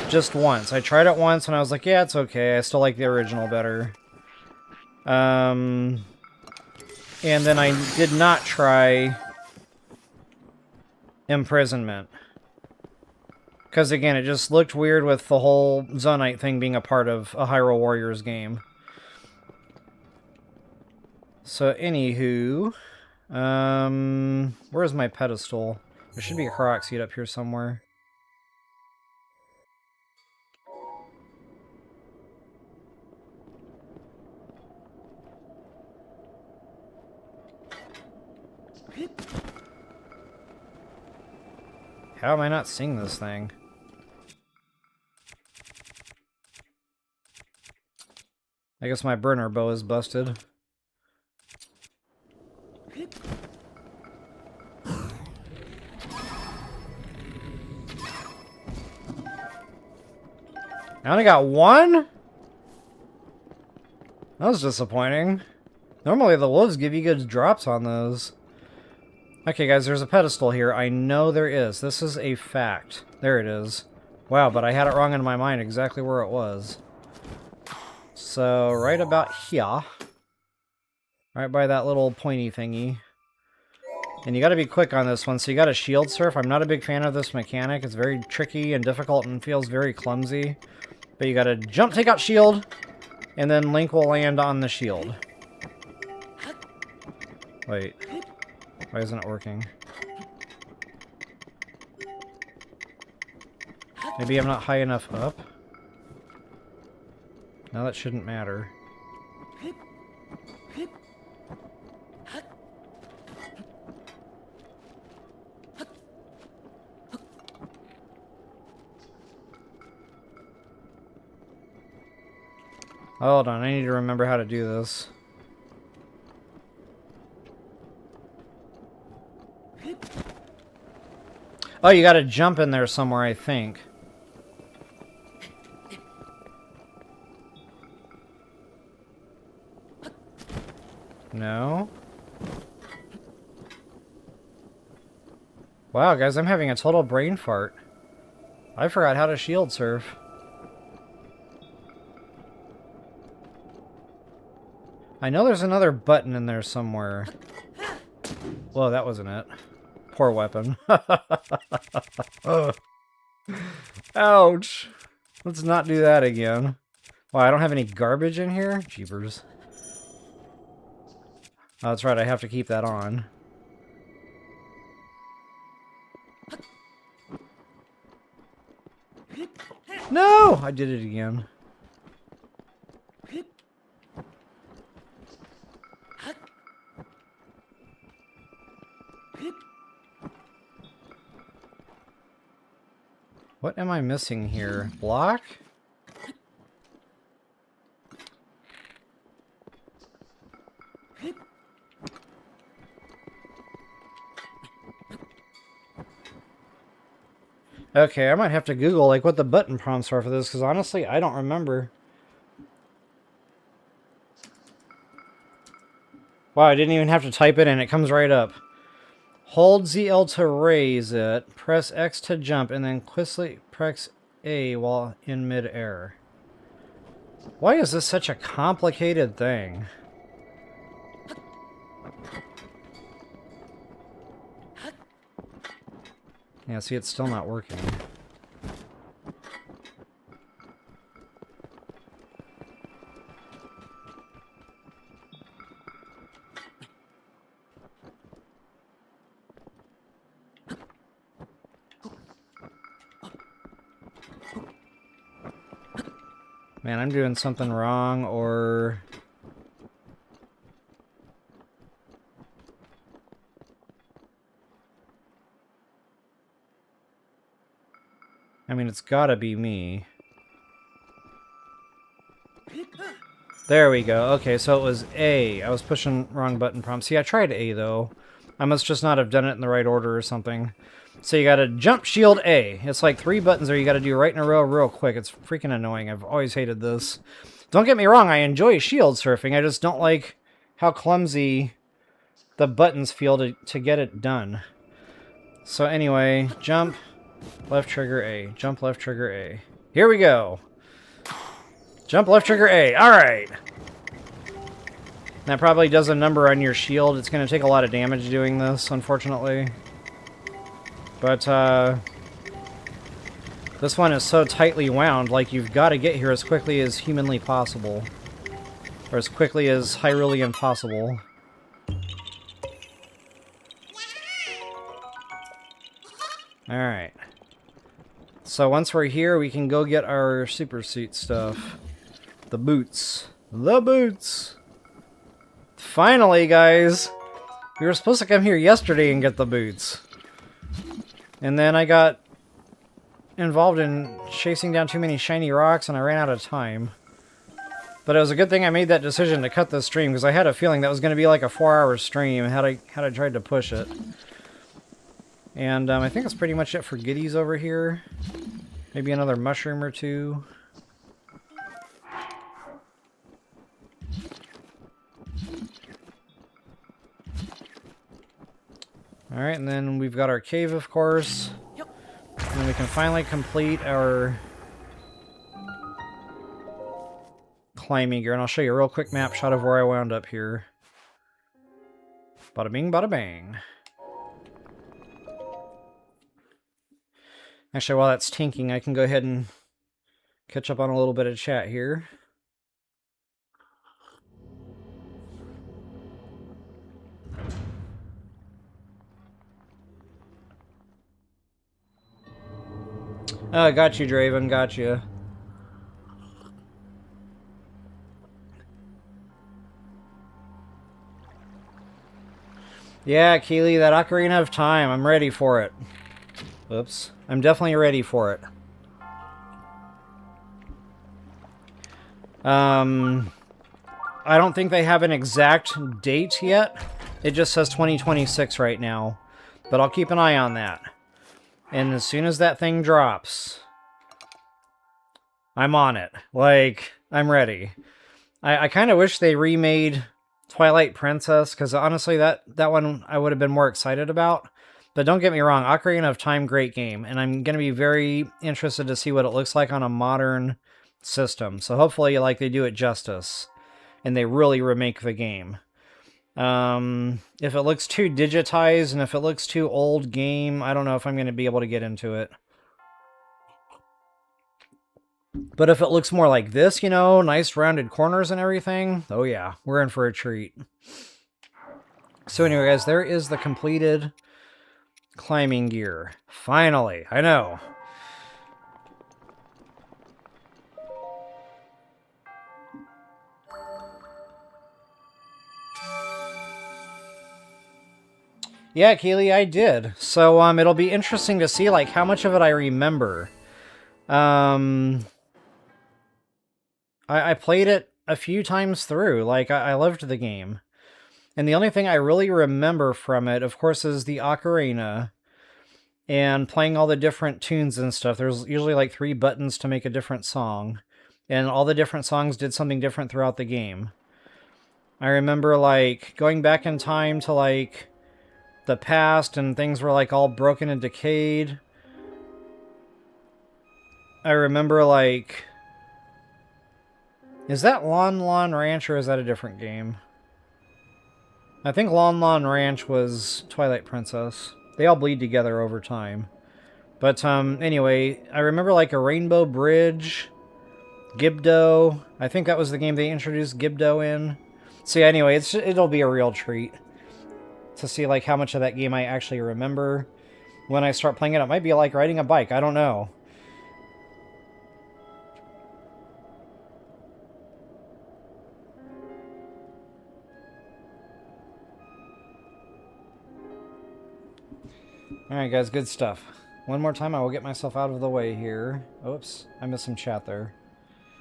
Just once. I tried it once and I was like, yeah, it's okay. I still like the original better. And then I did not try... Imprisonment. Because, again, it just looked weird with the whole Zonite thing being a part of a Hyrule Warriors game. So, anywho... where's my pedestal? There should be a Korok seed up here somewhere. How am I not seeing this thing? I guess my burner bow is busted. I only got 1? That was disappointing. Normally the wolves give you good drops on those. Okay, guys, there's a pedestal here. I know there is. This is a fact. There it is. Wow, but I had it wrong in my mind exactly where it was. So, right about here. Right by that little pointy thingy. And you gotta be quick on this one, so you gotta shield surf. I'm not a big fan of this mechanic. It's very tricky and difficult and feels very clumsy. But you gotta jump, take out shield, and then Link will land on the shield. Wait. Why isn't it working? Maybe I'm not high enough up? No, that shouldn't matter. Hold on, I need to remember how to do this. Oh, you gotta jump in there somewhere, I think. No? Wow, guys, I'm having a total brain fart. I forgot how to shield surf. I know there's another button in there somewhere. Whoa, that wasn't it. Poor weapon. Ouch. Let's not do that again. Wow, I don't have any garbage in here? Jeepers. Oh, that's right, I have to keep that on. No! I did it again. What am I missing here? Block? Okay, I might have to Google like what the button prompts are for this, because honestly, I don't remember. Wow, I didn't even have to type it in. It comes right up. Hold ZL to raise it, press X to jump, and then quickly press A while in mid-air. Why is this such a complicated thing? Yeah, see, it's still not working. Man, I'm doing something wrong, or... I mean, it's gotta be me. There we go. Okay, so it was A. I was pushing wrong button prompt. See, I tried A, though. I must just not have done it in the right order or something. So you gotta jump, shield, A. It's like 3 buttons there you gotta do right in a row real quick. It's freaking annoying. I've always hated this. Don't get me wrong, I enjoy shield surfing. I just don't like how clumsy the buttons feel to get it done. So anyway, jump, left trigger A. Jump, left trigger A. Here we go. Jump, left trigger A. Alright. That probably does a number on your shield. It's going to take a lot of damage doing this, unfortunately. But, this one is so tightly wound, like, you've got to get here as quickly as humanly possible. Or as quickly as Hyrulean possible. Alright. So once we're here, we can go get our super suit stuff. The boots. The boots! Finally, guys! We were supposed to come here yesterday and get the boots. And then I got involved in chasing down too many shiny rocks and I ran out of time. But it was a good thing I made that decision to cut this stream, because I had a feeling that was going to be like a 4-hour stream had I tried to push it. And I think that's pretty much it for goodies over here. Maybe another mushroom or two. Alright, and then we've got our cave, of course. And then we can finally complete our climbing gear. And I'll show you a real quick map shot of where I wound up here. Bada bing, bada bang. Actually, while that's tanking, I can go ahead and catch up on a little bit of chat here. Oh, got you, Draven, got you. Yeah, Keely, that Ocarina of Time, I'm ready for it. Oops. I'm definitely ready for it. I don't think they have an exact date yet. It just says 2026 right now. But I'll keep an eye on that. And as soon as that thing drops, I'm on it. Like, I'm ready. I kind of wish they remade Twilight Princess, because honestly, that one I would have been more excited about. But don't get me wrong, Ocarina of Time, great game. And I'm going to be very interested to see what it looks like on a modern system. So hopefully, like, they do it justice. And they really remake the game. If it looks too digitized and if it looks too old game, I don't know if I'm going to be able to get into it. But if it looks more like this, you know, nice rounded corners and everything, oh yeah, we're in for a treat. So anyway, guys, there is the completed climbing gear. Finally, I know. Yeah, Keely, I did. So, it'll be interesting to see, like, how much of it I remember. I played it a few times through. Like, I loved the game. And the only thing I really remember from it, of course, is the ocarina. And playing all the different tunes and stuff. There's usually, like, 3 buttons to make a different song. And all the different songs did something different throughout the game. I remember, like, going back in time to, like, the past, and things were, like, all broken and decayed. I remember, like... Is that Lon Lon Ranch, or is that a different game? I think Lon Lon Ranch was Twilight Princess. They all bleed together over time. But, anyway, I remember, like, a Rainbow Bridge, Gibdo. I think that was the game they introduced Gibdo in. So, yeah, anyway, it'll be a real treat to see, like, how much of that game I actually remember. When I start playing it, it might be like riding a bike. I don't know. Alright, guys, good stuff. One more time, I will get myself out of the way here. Oops, I missed some chat there.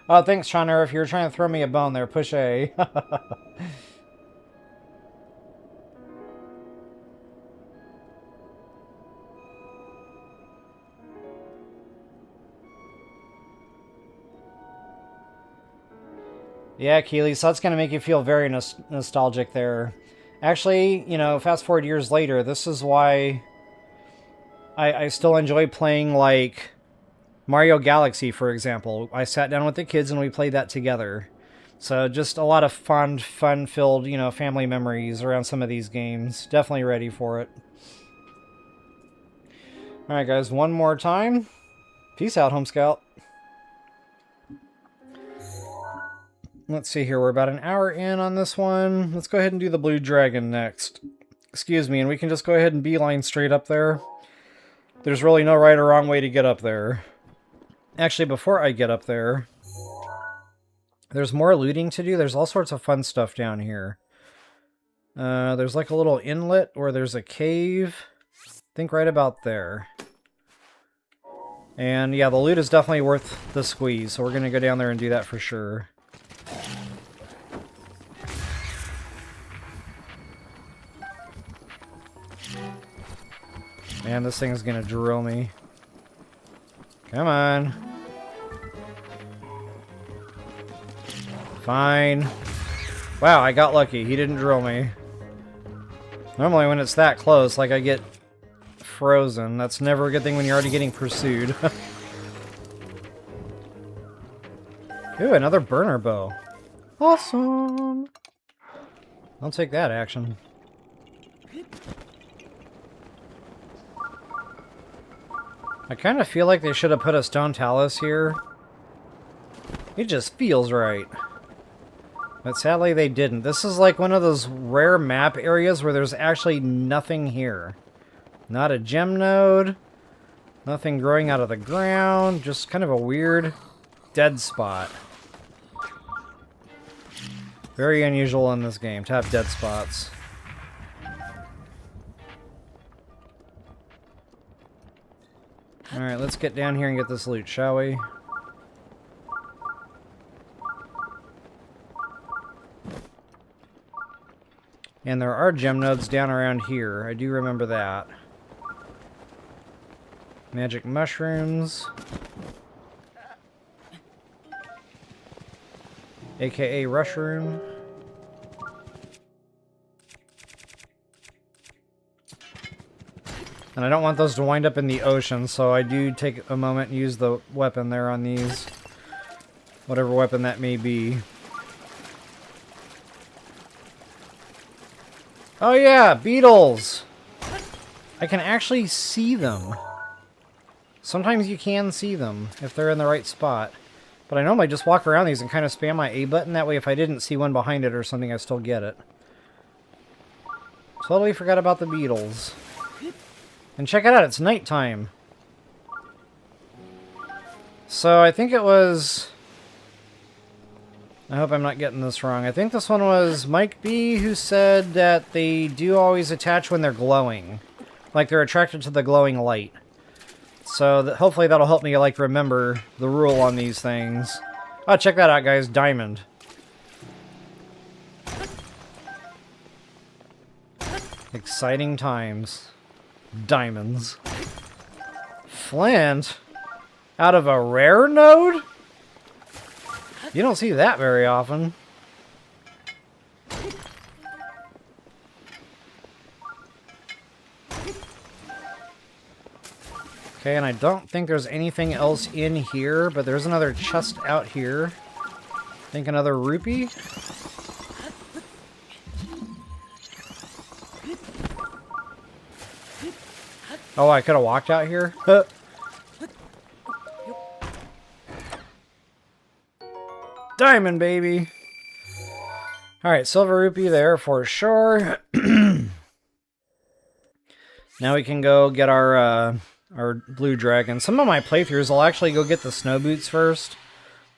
Oh, thanks, Shaner. If you're trying to throw me a bone there, push A. Yeah, Keely, so that's going to make you feel very nostalgic there. Actually, you know, fast forward years later, this is why I still enjoy playing, like, Mario Galaxy, for example. I sat down with the kids and we played that together. So just a lot of fun-filled, you know, family memories around some of these games. Definitely ready for it. Alright, guys, one more time. Peace out, Home Scout. Let's see here, we're about an hour in on this one. Let's go ahead and do the Blue Dragon next. Excuse me, and we can just go ahead and beeline straight up there. There's really no right or wrong way to get up there. Actually, before I get up there, there's more looting to do. There's all sorts of fun stuff down here. There's like a little inlet where there's a cave. I think right about there. And yeah, the loot is definitely worth the squeeze, so we're going to go down there and do that for sure. Man, this thing's gonna drill me. Come on. Fine. Wow, I got lucky. He didn't drill me. Normally when it's that close, like I get frozen. That's never a good thing when you're already getting pursued. Ooh, another burner bow. Awesome. I'll take that action. I kind of feel like they should have put a stone talus here. It just feels right. But sadly they didn't. This is like one of those rare map areas where there's actually nothing here. Not a gem node. Nothing growing out of the ground. Just kind of a weird dead spot. Very unusual in this game to have dead spots. Alright, let's get down here and get this loot, shall we? And there are gem nodes down around here. I do remember that. Magic mushrooms. AKA rushroom. And I don't want those to wind up in the ocean, so I do take a moment and use the weapon there on these. Whatever weapon that may be. Oh yeah, beetles! I can actually see them. Sometimes you can see them, if they're in the right spot. But I normally just walk around these and kind of spam my A button, that way if I didn't see one behind it or something, I still get it. Totally forgot about the beetles. And check it out, it's nighttime. So I think it was... I hope I'm not getting this wrong. I think this one was Mike B who said that they do always attach when they're glowing. Like they're attracted to the glowing light. So hopefully that'll help me like remember the rule on these things. Oh, check that out, guys. Diamond. Exciting times. Diamonds. Flint? Out of a rare node? You don't see that very often. Okay, and I don't think there's anything else in here, but there's another chest out here. I think another rupee. Oh, I could have walked out here? Diamond, baby! Alright, silver rupee there for sure. Now we can go get our blue dragon. Some of my playthroughs, I'll actually go get the snow boots first.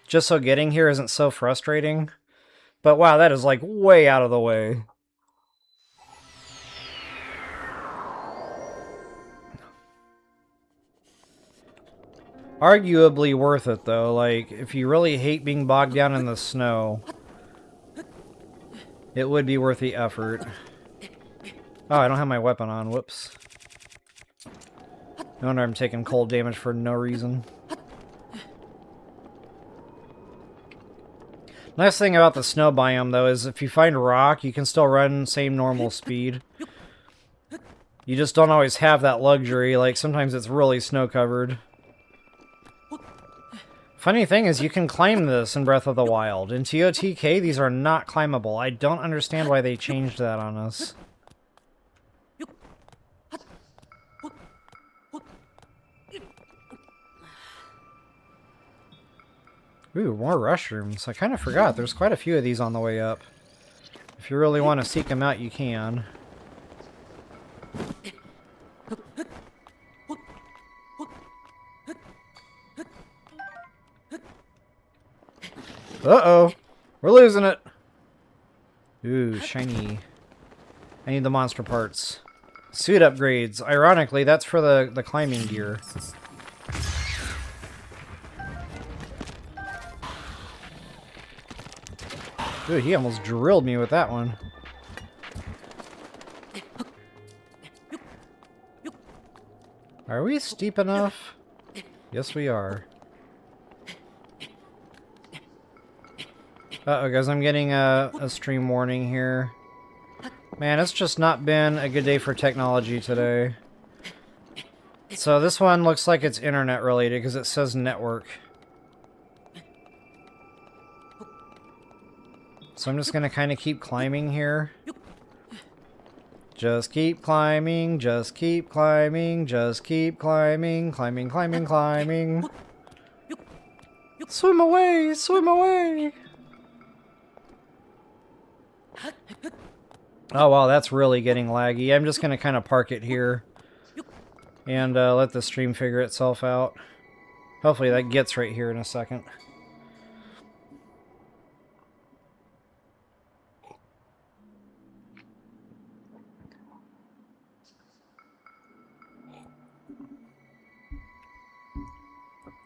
Just so getting here isn't so frustrating. But wow, that is like way out of the way. Arguably worth it, though. Like, if you really hate being bogged down in the snow, it would be worth the effort. Oh, I don't have my weapon on. Whoops. No wonder I'm taking cold damage for no reason. Nice thing about the snow biome, though, is if you find rock, you can still run same normal speed. You just don't always have that luxury. Like, sometimes it's really snow-covered. Funny thing is, you can climb this in Breath of the Wild. In TOTK, these are not climbable. I don't understand why they changed that on us. Ooh, more mushrooms. I kind of forgot. There's quite a few of these on the way up. If you really want to seek them out, you can. Uh-oh. We're losing it. Ooh, shiny. I need the monster parts. Suit upgrades. Ironically, that's for the climbing gear. Dude, he almost drilled me with that one. Are we steep enough? Yes, we are. Uh-oh, guys, I'm getting a stream warning here. Man, it's just not been a good day for technology today. So this one looks like it's internet related because it says network. So I'm just going to kind of keep climbing here. Just keep climbing, just keep climbing, just keep climbing, climbing, climbing, climbing. Swim away, swim away. Oh wow, that's really getting laggy. I'm just going to kind of park it here and let the stream figure itself out. Hopefully that gets right here in a second.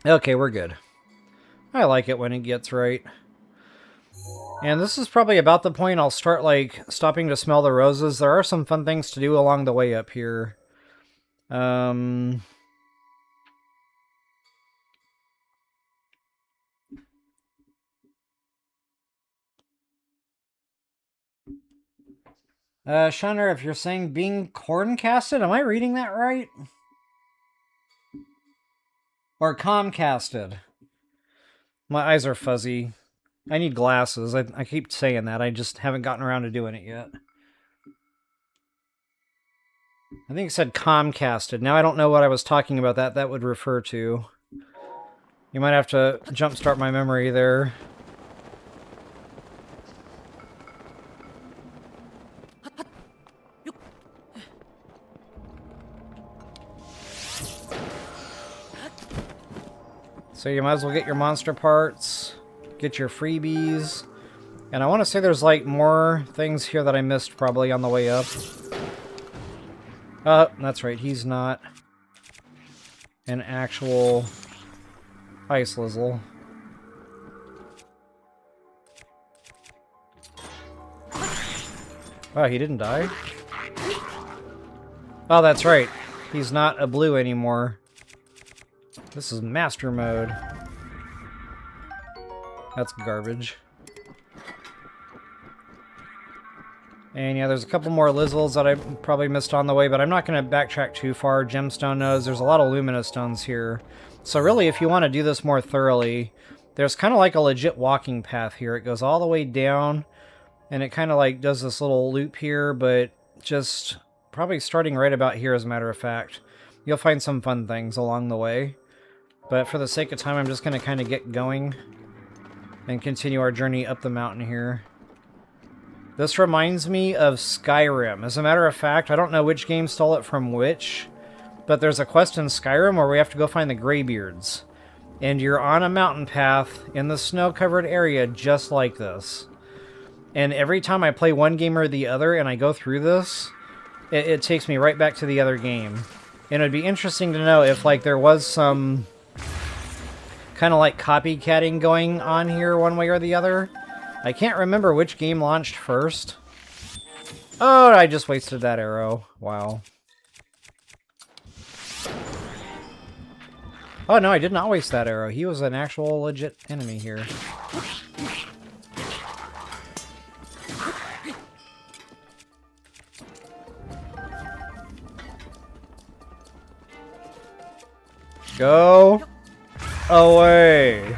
Okay, we're good. I like it when it gets right. And this is probably about the point I'll start, like, stopping to smell the roses. There are some fun things to do along the way up here. Shanner, if you're saying being corncasted, am I reading that right? Or comcasted? My eyes are fuzzy. I need glasses. I keep saying that. I just haven't gotten around to doing it yet. I think it said comcasted. Now I don't know what I was talking about that would refer to. You might have to jumpstart my memory there. So you might as well get your monster parts, get your freebies, and I want to say there's like more things here that I missed probably on the way up. That's right, he's not an actual ice lizzle. Oh, he didn't die? Oh, that's right, he's not a blue anymore. This is master mode. That's garbage. And yeah, there's a couple more Lizzles that I probably missed on the way, but I'm not going to backtrack too far. Gemstone nodes, there's a lot of Luminous stones here. So really, if you want to do this more thoroughly, there's kind of like a legit walking path here. It goes all the way down, and it kind of like does this little loop here, but just probably starting right about here, as a matter of fact. You'll find some fun things along the way. But for the sake of time, I'm just going to kind of get going and continue our journey up the mountain here. This reminds me of Skyrim. As a matter of fact, I don't know which game stole it from which, but there's a quest in Skyrim where we have to go find the Greybeards. And you're on a mountain path in the snow-covered area just like this. And every time I play one game or the other and I go through this, it takes me right back to the other game. And it'd be interesting to know if, like, there was some kind of like copycatting going on here one way or the other. I can't remember which game launched first. Oh, I just wasted that arrow. Wow. Oh, no, I did not waste that arrow. He was an actual legit enemy here. Go away.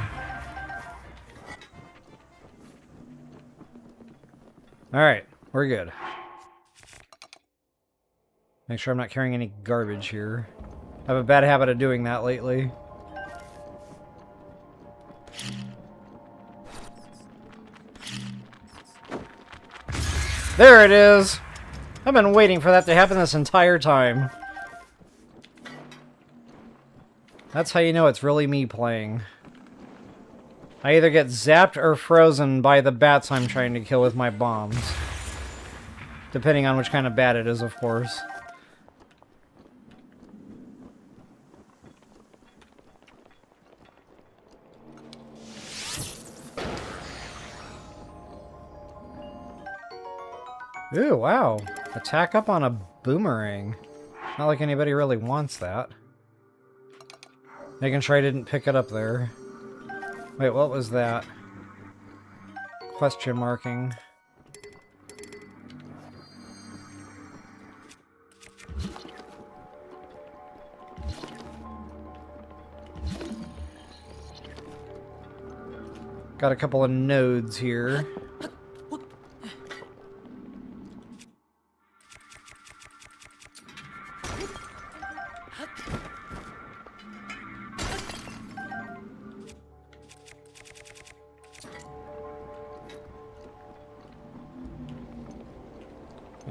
Alright, we're good. Make sure I'm not carrying any garbage here. I have a bad habit of doing that lately. There it is! I've been waiting for that to happen this entire time. That's how you know it's really me playing. I either get zapped or frozen by the bats I'm trying to kill with my bombs. Depending on which kind of bat it is, of course. Ooh, wow. Attack up on a boomerang. Not like anybody really wants that. Making sure I didn't pick it up there. Wait, what was that? Question marking. Got a couple of nodes here.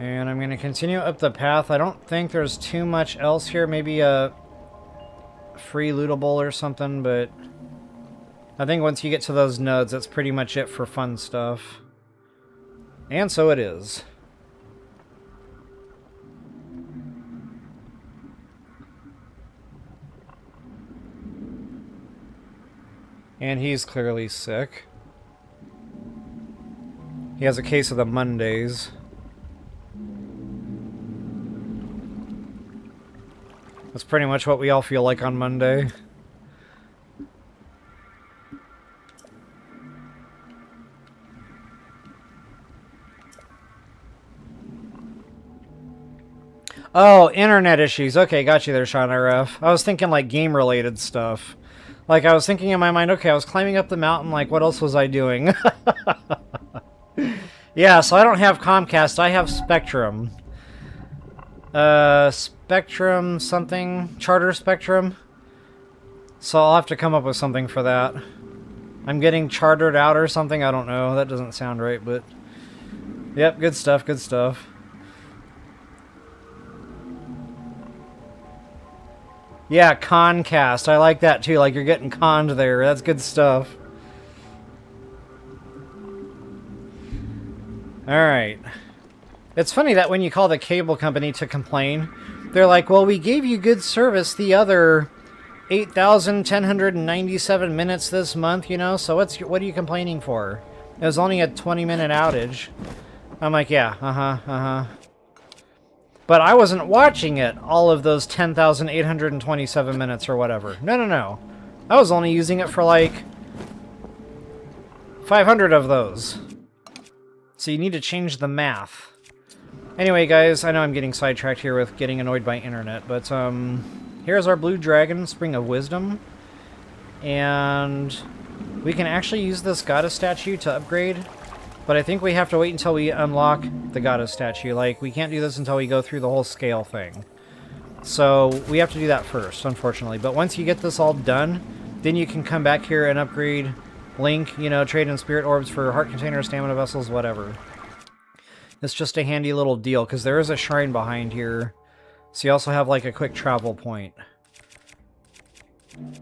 And I'm going to continue up the path. I don't think there's too much else here. Maybe a free lootable or something, but I think once you get to those nodes, that's pretty much it for fun stuff. And so it is. And he's clearly sick. He has a case of the Mondays. That's pretty much what we all feel like on Monday. Oh, internet issues. Okay, got you there, Sean RF. I was thinking like game-related stuff. Like, I was thinking in my mind, okay, I was climbing up the mountain, like, what else was I doing? Yeah, so I don't have Comcast, I have Spectrum. Spectrum something? Charter Spectrum? So I'll have to come up with something for that. I'm getting chartered out or something? I don't know. That doesn't sound right, but... Yep, good stuff, good stuff. Yeah, Concast. I like that too. Like you're getting conned there. That's good stuff. Alright. It's funny that when you call the cable company to complain, they're like, well, we gave you good service the other 8,1097 minutes this month, you know, so what are you complaining for? It was only a 20-minute outage. I'm like, yeah, But I wasn't watching it all of those 10,827 minutes or whatever. No. I was only using it for like 500 of those. So you need to change the math. Anyway, guys, I know I'm getting sidetracked here with getting annoyed by internet, but here's our blue dragon, Spring of Wisdom. And we can actually use this goddess statue to upgrade. But I think we have to wait until we unlock the goddess statue. Like, we can't do this until we go through the whole scale thing. So, we have to do that first, unfortunately. But once you get this all done, then you can come back here and upgrade Link, you know, trade in spirit orbs for heart containers, stamina vessels, whatever. It's just a handy little deal, because there is a shrine behind here. So you also have, like, a quick travel point.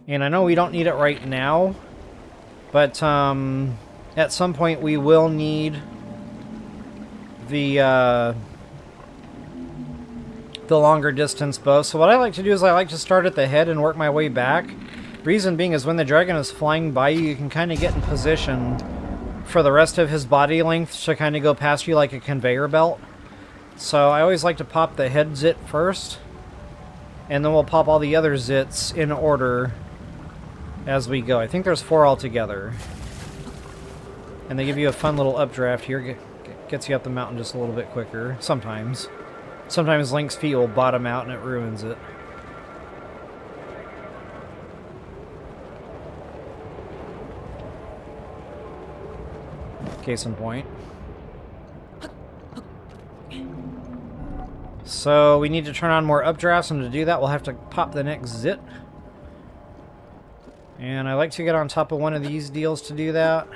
And I know we don't need it right now, but, at some point, we will need the longer distance bow. So what I like to do is I like to start at the head and work my way back. Reason being is when the dragon is flying by you, you can kind of get in position for the rest of his body length to kind of go past you like a conveyor belt. So I always like to pop the head zit first, and then we'll pop all the other zits in order as we go. I think there's 4 altogether. And they give you a fun little updraft here. Gets you up the mountain just a little bit quicker. Sometimes. Sometimes Link's feet will bottom out and it ruins it. Case in point. So we need to turn on more updrafts, and to do that we'll have to pop the next zit. And I like to get on top of one of these deals to do that.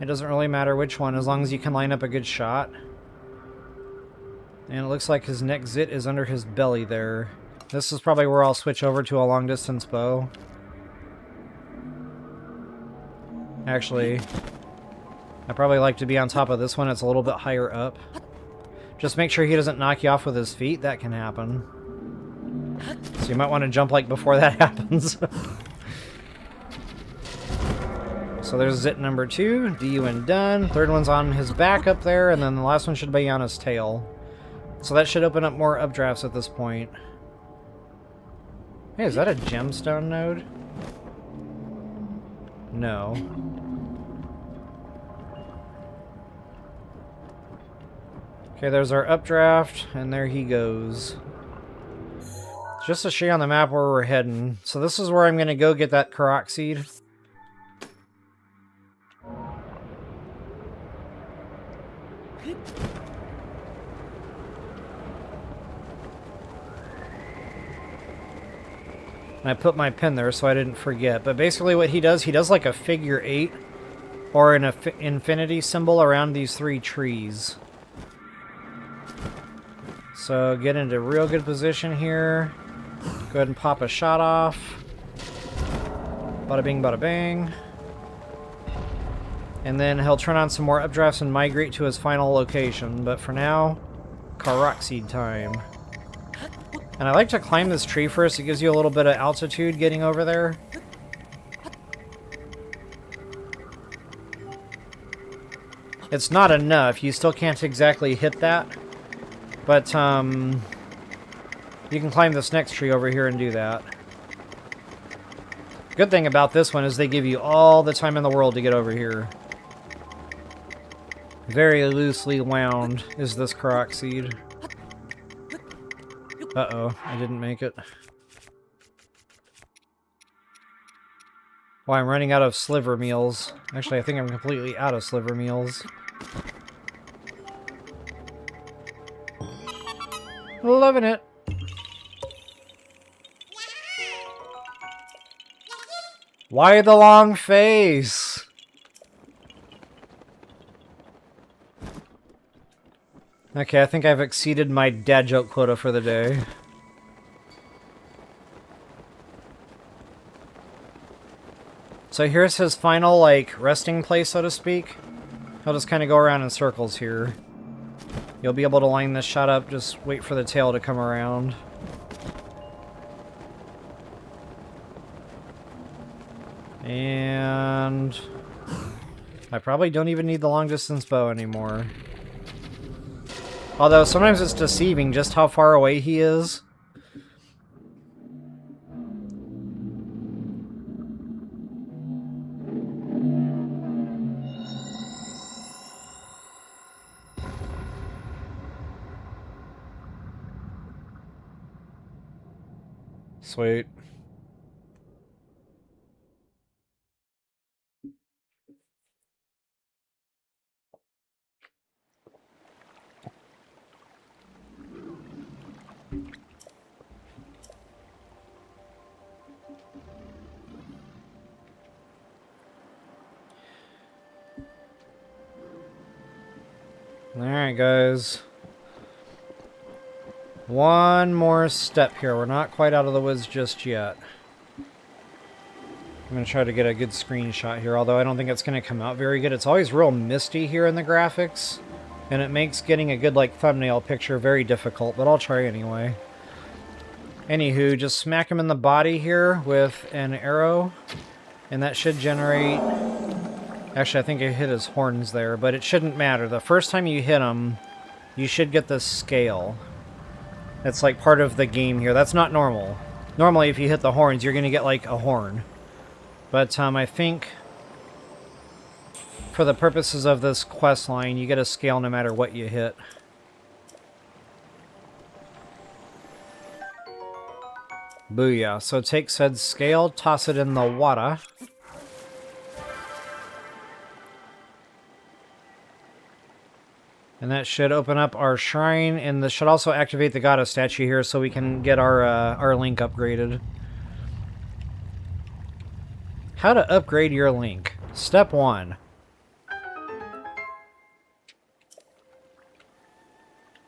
It doesn't really matter which one, as long as you can line up a good shot. And it looks like his next zit is under his belly there. This is probably where I'll switch over to a long distance bow. Actually, I probably like to be on top of this one. It's a little bit higher up. Just make sure he doesn't knock you off with his feet. That can happen. So you might want to jump like before that happens. So there's zit number 2, DU and done. Third one's on his back up there, and then the last one should be on his tail. So that should open up more updrafts at this point. Hey, is that a gemstone node? No. Okay, there's our updraft, and there he goes. Just to show you on the map where we're heading. So this is where I'm going to go get that Korok seed. And I put my pin there so I didn't forget. But basically what he does like a figure 8 or an infinity symbol around these 3 trees. So get into real good position here. Go ahead and pop a shot off. Bada bing, bada bang. And then he'll turn on some more updrafts and migrate to his final location. But for now, Korok seed time. And I like to climb this tree first. It gives you a little bit of altitude getting over there. It's not enough. You still can't exactly hit that. But, you can climb this next tree over here and do that. Good thing about this one is they give you all the time in the world to get over here. Very loosely wound is this Korok seed. Uh-oh, I didn't make it. Well, I'm running out of sliver meals. Actually, I think I'm completely out of sliver meals. Loving it. Why the long face? Okay, I think I've exceeded my dad joke quota for the day. So here's his final, like, resting place, so to speak. He'll just kind of go around in circles here. You'll be able to line this shot up, just wait for the tail to come around. And I probably don't even need the long distance bow anymore. Although sometimes it's deceiving just how far away he is. Sweet. Alright, guys. One more step here. We're not quite out of the woods just yet. I'm going to try to get a good screenshot here, although I don't think it's going to come out very good. It's always real misty here in the graphics, and it makes getting a good, like, thumbnail picture very difficult, but I'll try anyway. Anywho, just smack him in the body here with an arrow, and that should generate... Actually, I think I hit his horns there, but it shouldn't matter. The first time you hit him, you should get this scale. That's like part of the game here. That's not normal. Normally, if you hit the horns, you're going to get like a horn. But I think for the purposes of this quest line, you get a scale no matter what you hit. Booyah. So take said scale, toss it in the water. And that should open up our shrine, and this should also activate the goddess statue here so we can get our link upgraded. How to upgrade your link. Step 1.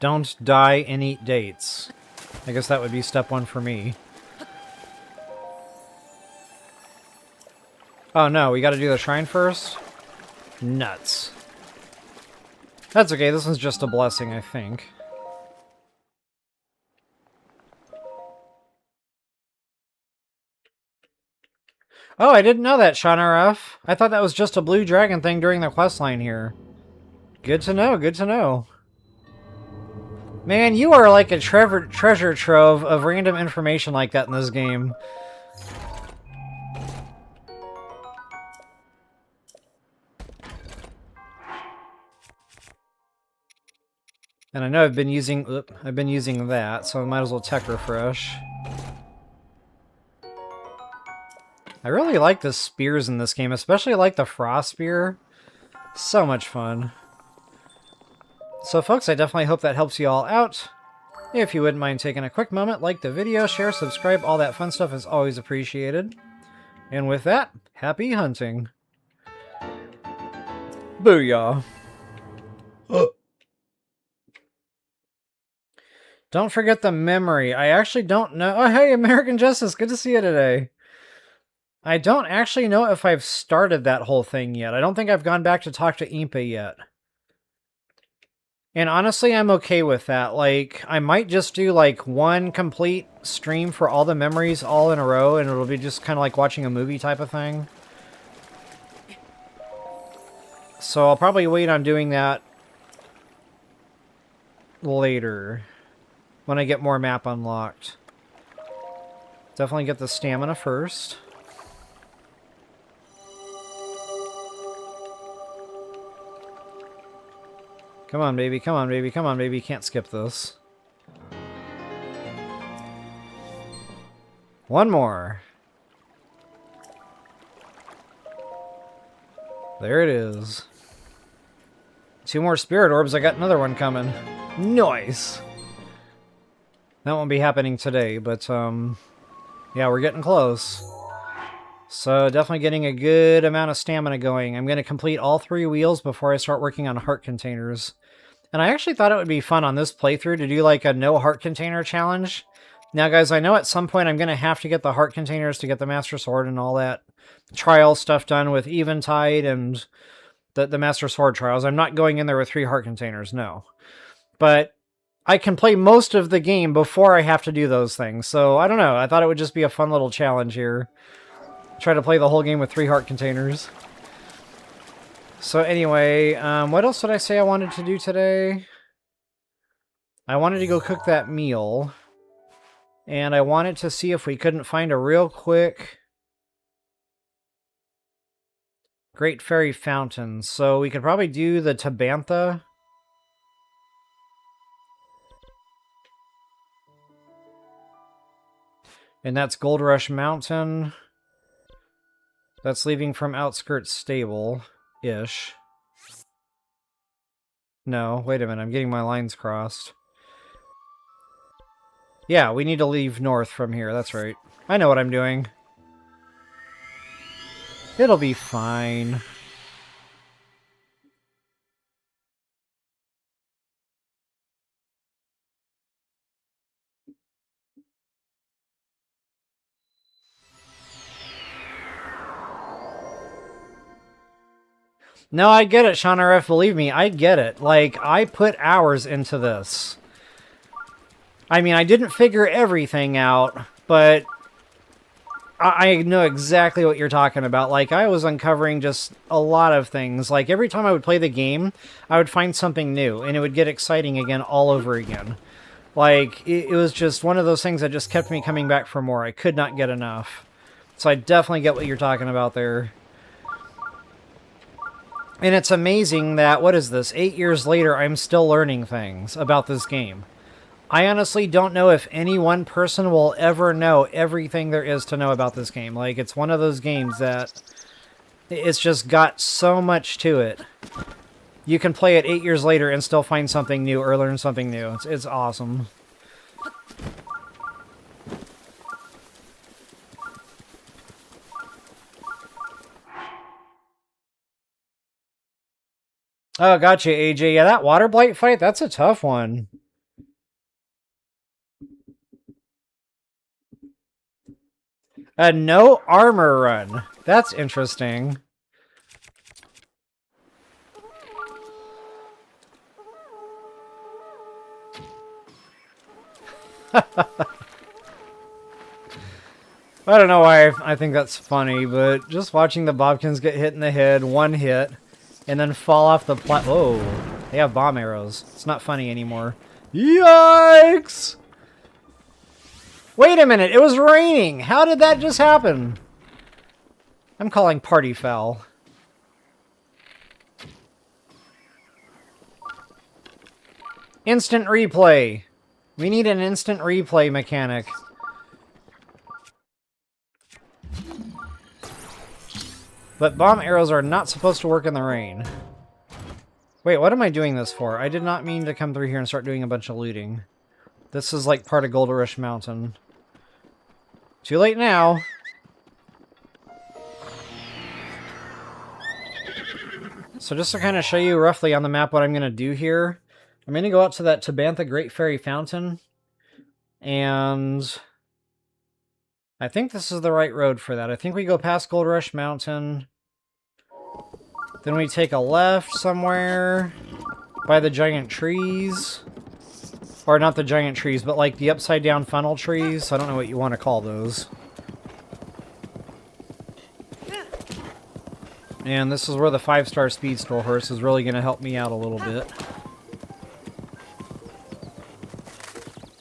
Don't die and eat dates. I guess that would be step 1 for me. Oh no, we gotta do the shrine first? Nuts. That's okay, this one's just a blessing, I think. Oh, I didn't know that, Sean RF. I thought that was just a blue dragon thing during the questline here. Good to know, good to know. Man, you are like a treasure trove of random information like that in this game. And I know I've been using that, so I might as well tech refresh. I really like the spears in this game, especially like the frost spear. So much fun. So folks, I definitely hope that helps you all out. If you wouldn't mind taking a quick moment, like the video, share, subscribe, all that fun stuff is always appreciated. And with that, happy hunting. Booyah. Don't forget the memory. I actually don't know. Oh, hey, American Justice. Good to see you today. I don't actually know if I've started that whole thing yet. I don't think I've gone back to talk to Impa yet. And honestly, I'm okay with that. Like, I might just do, like, one complete stream for all the memories all in a row, and it'll be just kind of like watching a movie type of thing. So I'll probably wait on doing that later, when I get more map unlocked. Definitely get the stamina first. Come on, baby, come on, baby, come on, baby. Can't skip this. One more. There it is. 2 more spirit orbs. I got another one coming. Nice! That won't be happening today, but, yeah, we're getting close. So, definitely getting a good amount of stamina going. I'm going to complete all 3 wheels before I start working on heart containers. And I actually thought it would be fun on this playthrough to do, like, a no heart container challenge. Now, guys, I know at some point I'm going to have to get the heart containers to get the Master Sword and all that trial stuff done with Eventide and the Master Sword trials. I'm not going in there with 3 heart containers, no. But I can play most of the game before I have to do those things. So, I don't know. I thought it would just be a fun little challenge here. Try to play the whole game with 3 heart containers. So anyway, what else did I say I wanted to do today? I wanted to go cook that meal. And I wanted to see if we couldn't find a real quick Great Fairy Fountain. So we could probably do the Tabantha. And that's Gold Rush Mountain. That's leaving from Outskirts Stable-ish. No, wait a minute, I'm getting my lines crossed. Yeah, we need to leave north from here, that's right. I know what I'm doing. It'll be fine. No, I get it, Sean RF, believe me, I get it. Like, I put hours into this. I mean, I didn't figure everything out, but I know exactly what you're talking about. Like, I was uncovering just a lot of things. Like, every time I would play the game, I would find something new, and it would get exciting again all over again. Like, it was just one of those things that just kept me coming back for more. I could not get enough. So I definitely get what you're talking about there. And it's amazing that, what is this, 8 years later, I'm still learning things about this game. I honestly don't know if any one person will ever know everything there is to know about this game. Like, it's one of those games that it's just got so much to it. You can play it 8 years later and still find something new or learn something new. It's awesome. Oh, gotcha, AJ. Yeah, that water blight fight, that's a tough one. A no armor run. That's interesting. I don't know why I think that's funny, but just watching the Bobkins get hit in the head, one hit, and then fall off the whoa, they have bomb arrows. It's not funny anymore. Yikes! Wait a minute, it was raining! How did that just happen? I'm calling party foul. Instant replay. We need an instant replay mechanic. But bomb arrows are not supposed to work in the rain. Wait, what am I doing this for? I did not mean to come through here and start doing a bunch of looting. This is like part of Gold Rush Mountain. Too late now. So just to kind of show you roughly on the map what I'm going to do here, I'm going to go out to that Tabantha Great Fairy Fountain, and I think this is the right road for that. I think we go past Gold Rush Mountain, then we take a left somewhere by the giant trees, or not the giant trees, but like the upside down funnel trees. I don't know what you want to call those. And this is where the 5-star Speedster horse is really going to help me out a little bit.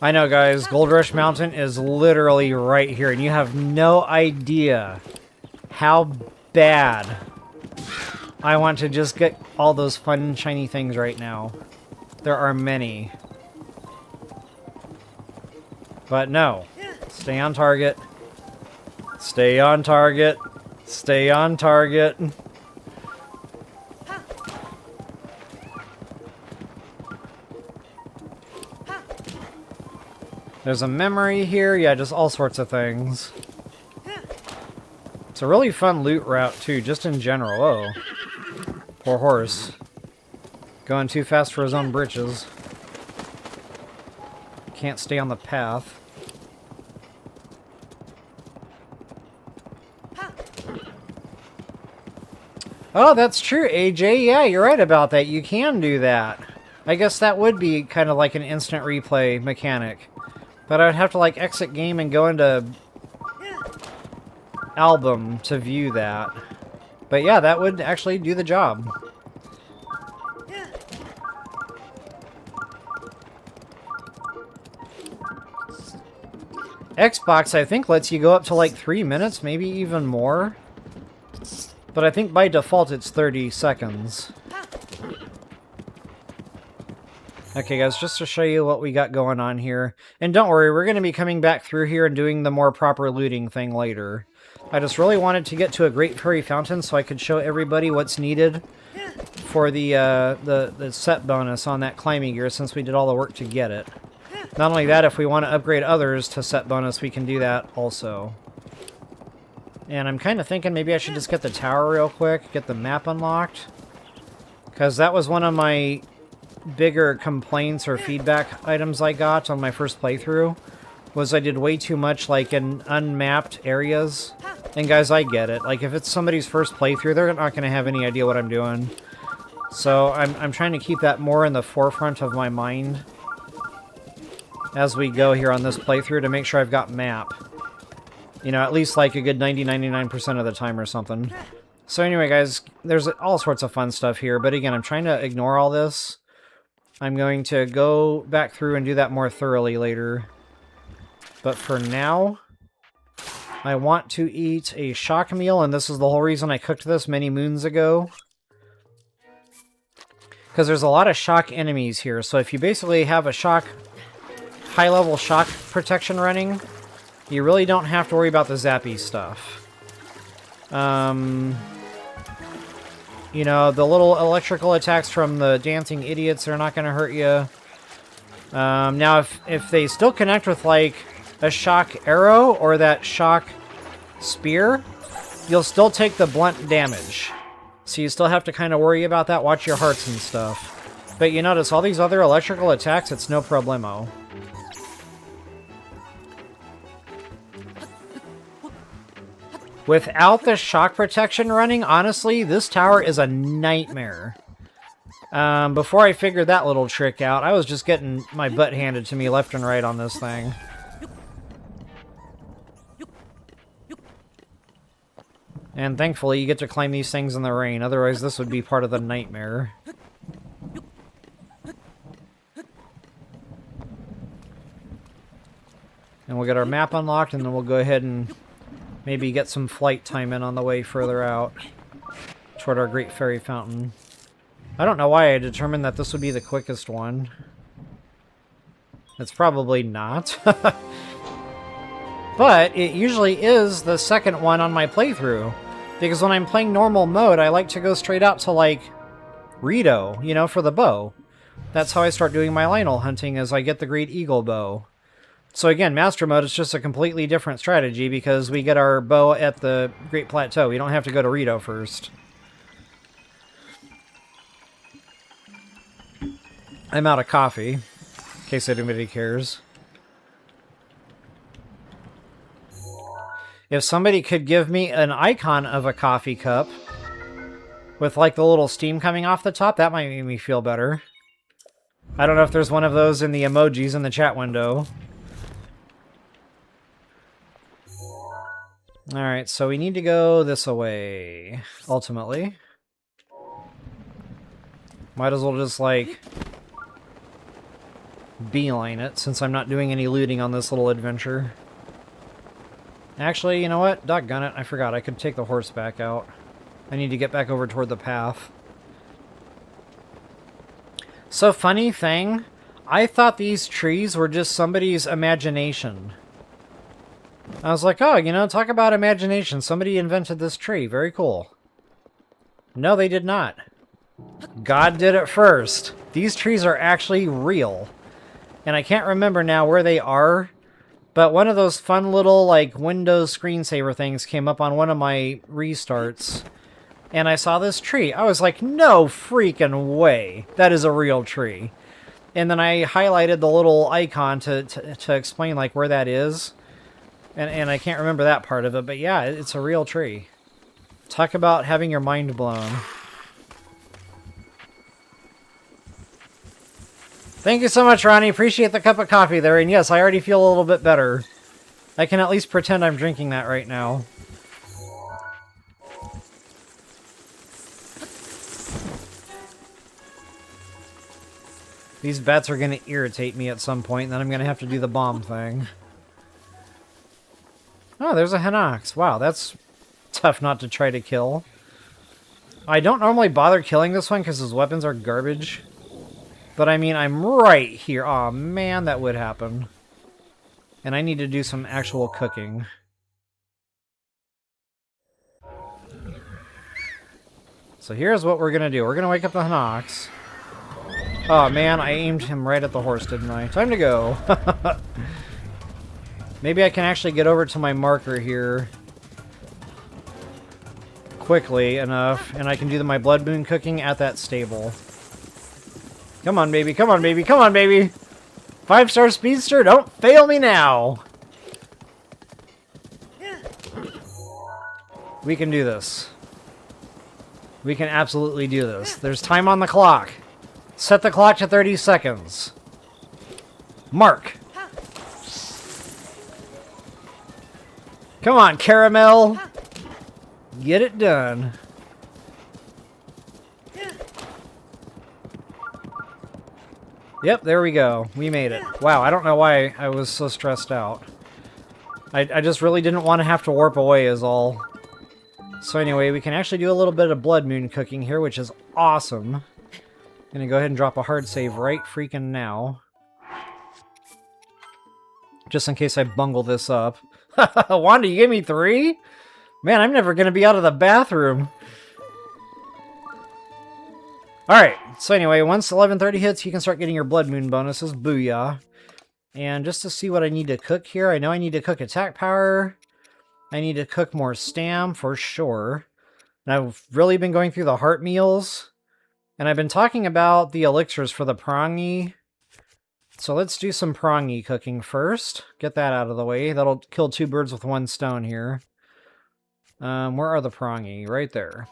I know, guys, Gold Rush Mountain is literally right here, and you have no idea how bad I want to just get all those fun, shiny things right now. There are many. But no. Stay on target. Stay on target. Stay on target. There's a memory here. Yeah, just all sorts of things. It's a really fun loot route, too, just in general. Whoa. Poor horse. Going too fast for his own britches. Can't stay on the path. Oh, that's true, AJ. Yeah, you're right about that. You can do that. I guess that would be kind of like an instant replay mechanic. But I'd have to, like, exit game and go into album to view that. But yeah, that would actually do the job. Xbox, I think, lets you go up to, like, 3 minutes, maybe even more. But I think by default it's 30 seconds. Okay, guys, just to show you what we got going on here. And don't worry, we're going to be coming back through here and doing the more proper looting thing later. I just really wanted to get to a Great Fairy Fountain so I could show everybody what's needed for the set bonus on that climbing gear, since we did all the work to get it. Not only that, if we want to upgrade others to set bonus, we can do that also. And I'm kind of thinking maybe I should just get the tower real quick, get the map unlocked. Because that was one of my bigger complaints or feedback items I got on my first playthrough, was I did way too much like in unmapped areas. And guys, I get it. Like, if it's somebody's first playthrough, they're not going to have any idea what I'm doing. So I'm trying to keep that more in the forefront of my mind. as we go here on this playthrough to make sure I've got map. You know, at least like a good 99% of the time or something. So anyway, guys, there's all sorts of fun stuff here. But again, I'm trying to ignore all this. I'm going to go back through and do that more thoroughly later. But for now, I want to eat a shock meal, and this is the whole reason I cooked this many moons ago. Because there's a lot of shock enemies here, so if you basically have a shock, high-level shock protection running, you really don't have to worry about the zappy stuff. You know, the little electrical attacks from the dancing idiots are not going to hurt you. Now, if they still connect with, like, a shock arrow or that shock spear, you'll still take the blunt damage. So you still have to kind of worry about that. Watch your hearts and stuff. But you notice all these other electrical attacks, it's no problemo. Without the shock protection running, honestly, this tower is a nightmare. Before I figured that little trick out, I was just getting my butt handed to me left and right on this thing. And thankfully, you get to climb these things in the rain. Otherwise, this would be part of the nightmare. And we'll get our map unlocked, and then we'll go ahead and maybe get some flight time in on the way further out toward our Great Fairy Fountain. I don't know why I determined that this would be the quickest one. It's probably not. But it usually is the second one on my playthrough. Because when I'm playing normal mode, I like to go straight out to, like, Rito, you know, for the bow. That's how I start doing my Lionel hunting, as I get the Great Eagle bow. So again, Master Mode is just a completely different strategy because we get our bow at the Great Plateau. We don't have to go to Rito first. I'm out of coffee, in case anybody cares. If somebody could give me an icon of a coffee cup with, like, the little steam coming off the top, that might make me feel better. I don't know if there's one of those in the emojis in the chat window. Alright, so we need to go this way, ultimately. Might as well just, like, beeline it, since I'm not doing any looting on this little adventure. Actually, you know what? Doggone it, I forgot. I could take the horse back out. I need to get back over toward the path. So, funny thing, I thought these trees were just somebody's imagination. I was like, oh, you know, talk about imagination. Somebody invented this tree. Very cool. No, they did not. God did it first. These trees are actually real. And I can't remember now where they are, but one of those fun little, like, Windows screensaver things came up on one of my restarts. And I saw this tree. I was like, no freaking way. That is a real tree. And then I highlighted the little icon to explain, like, where that is. And I can't remember that part of it, but yeah, it's a real tree. Talk about having your mind blown. Thank you so much, Ronnie. Appreciate the cup of coffee there. And yes, I already feel a little bit better. I can at least pretend I'm drinking that right now. These bats are going to irritate me at some point, and then I'm going to have to do the bomb thing. Oh, there's a Hinox. Wow, that's tough not to try to kill. I don't normally bother killing this one because his weapons are garbage. But I mean, I'm right here. Aw, man, that would happen. And I need to do some actual cooking. So here's what we're going to do. We're going to wake up the Hinox. Oh, man, I aimed him right at the horse, didn't I? Time to go. Maybe I can actually get over to my marker here quickly enough, and I can do my blood moon cooking at that stable. Come on, baby. Come on, baby. Come on, baby. 5-star speedster, don't fail me now. We can do this. We can absolutely do this. There's time on the clock. Set the clock to 30 seconds. Mark. Come on, Caramel! Get it done. Yep, there we go. We made it. Wow, I don't know why I was so stressed out. I just really didn't want to have to warp away is all. So anyway, we can actually do a little bit of Blood Moon cooking here, which is awesome. Gonna go ahead and drop a hard save right freaking now. Just in case I bungle this up. Wanda, you gave me 3? Man, I'm never gonna be out of the bathroom. Alright, so anyway, once 11:30 hits, you can start getting your Blood Moon bonuses. Booyah. And just to see what I need to cook here, I know I need to cook attack power. I need to cook more stam for sure. And I've really been going through the heart meals. And I've been talking about the elixirs for the prongy. So let's do some prongy cooking first. Get that out of the way. That'll kill 2 birds with 1 stone here. Where are the prongy? Right there.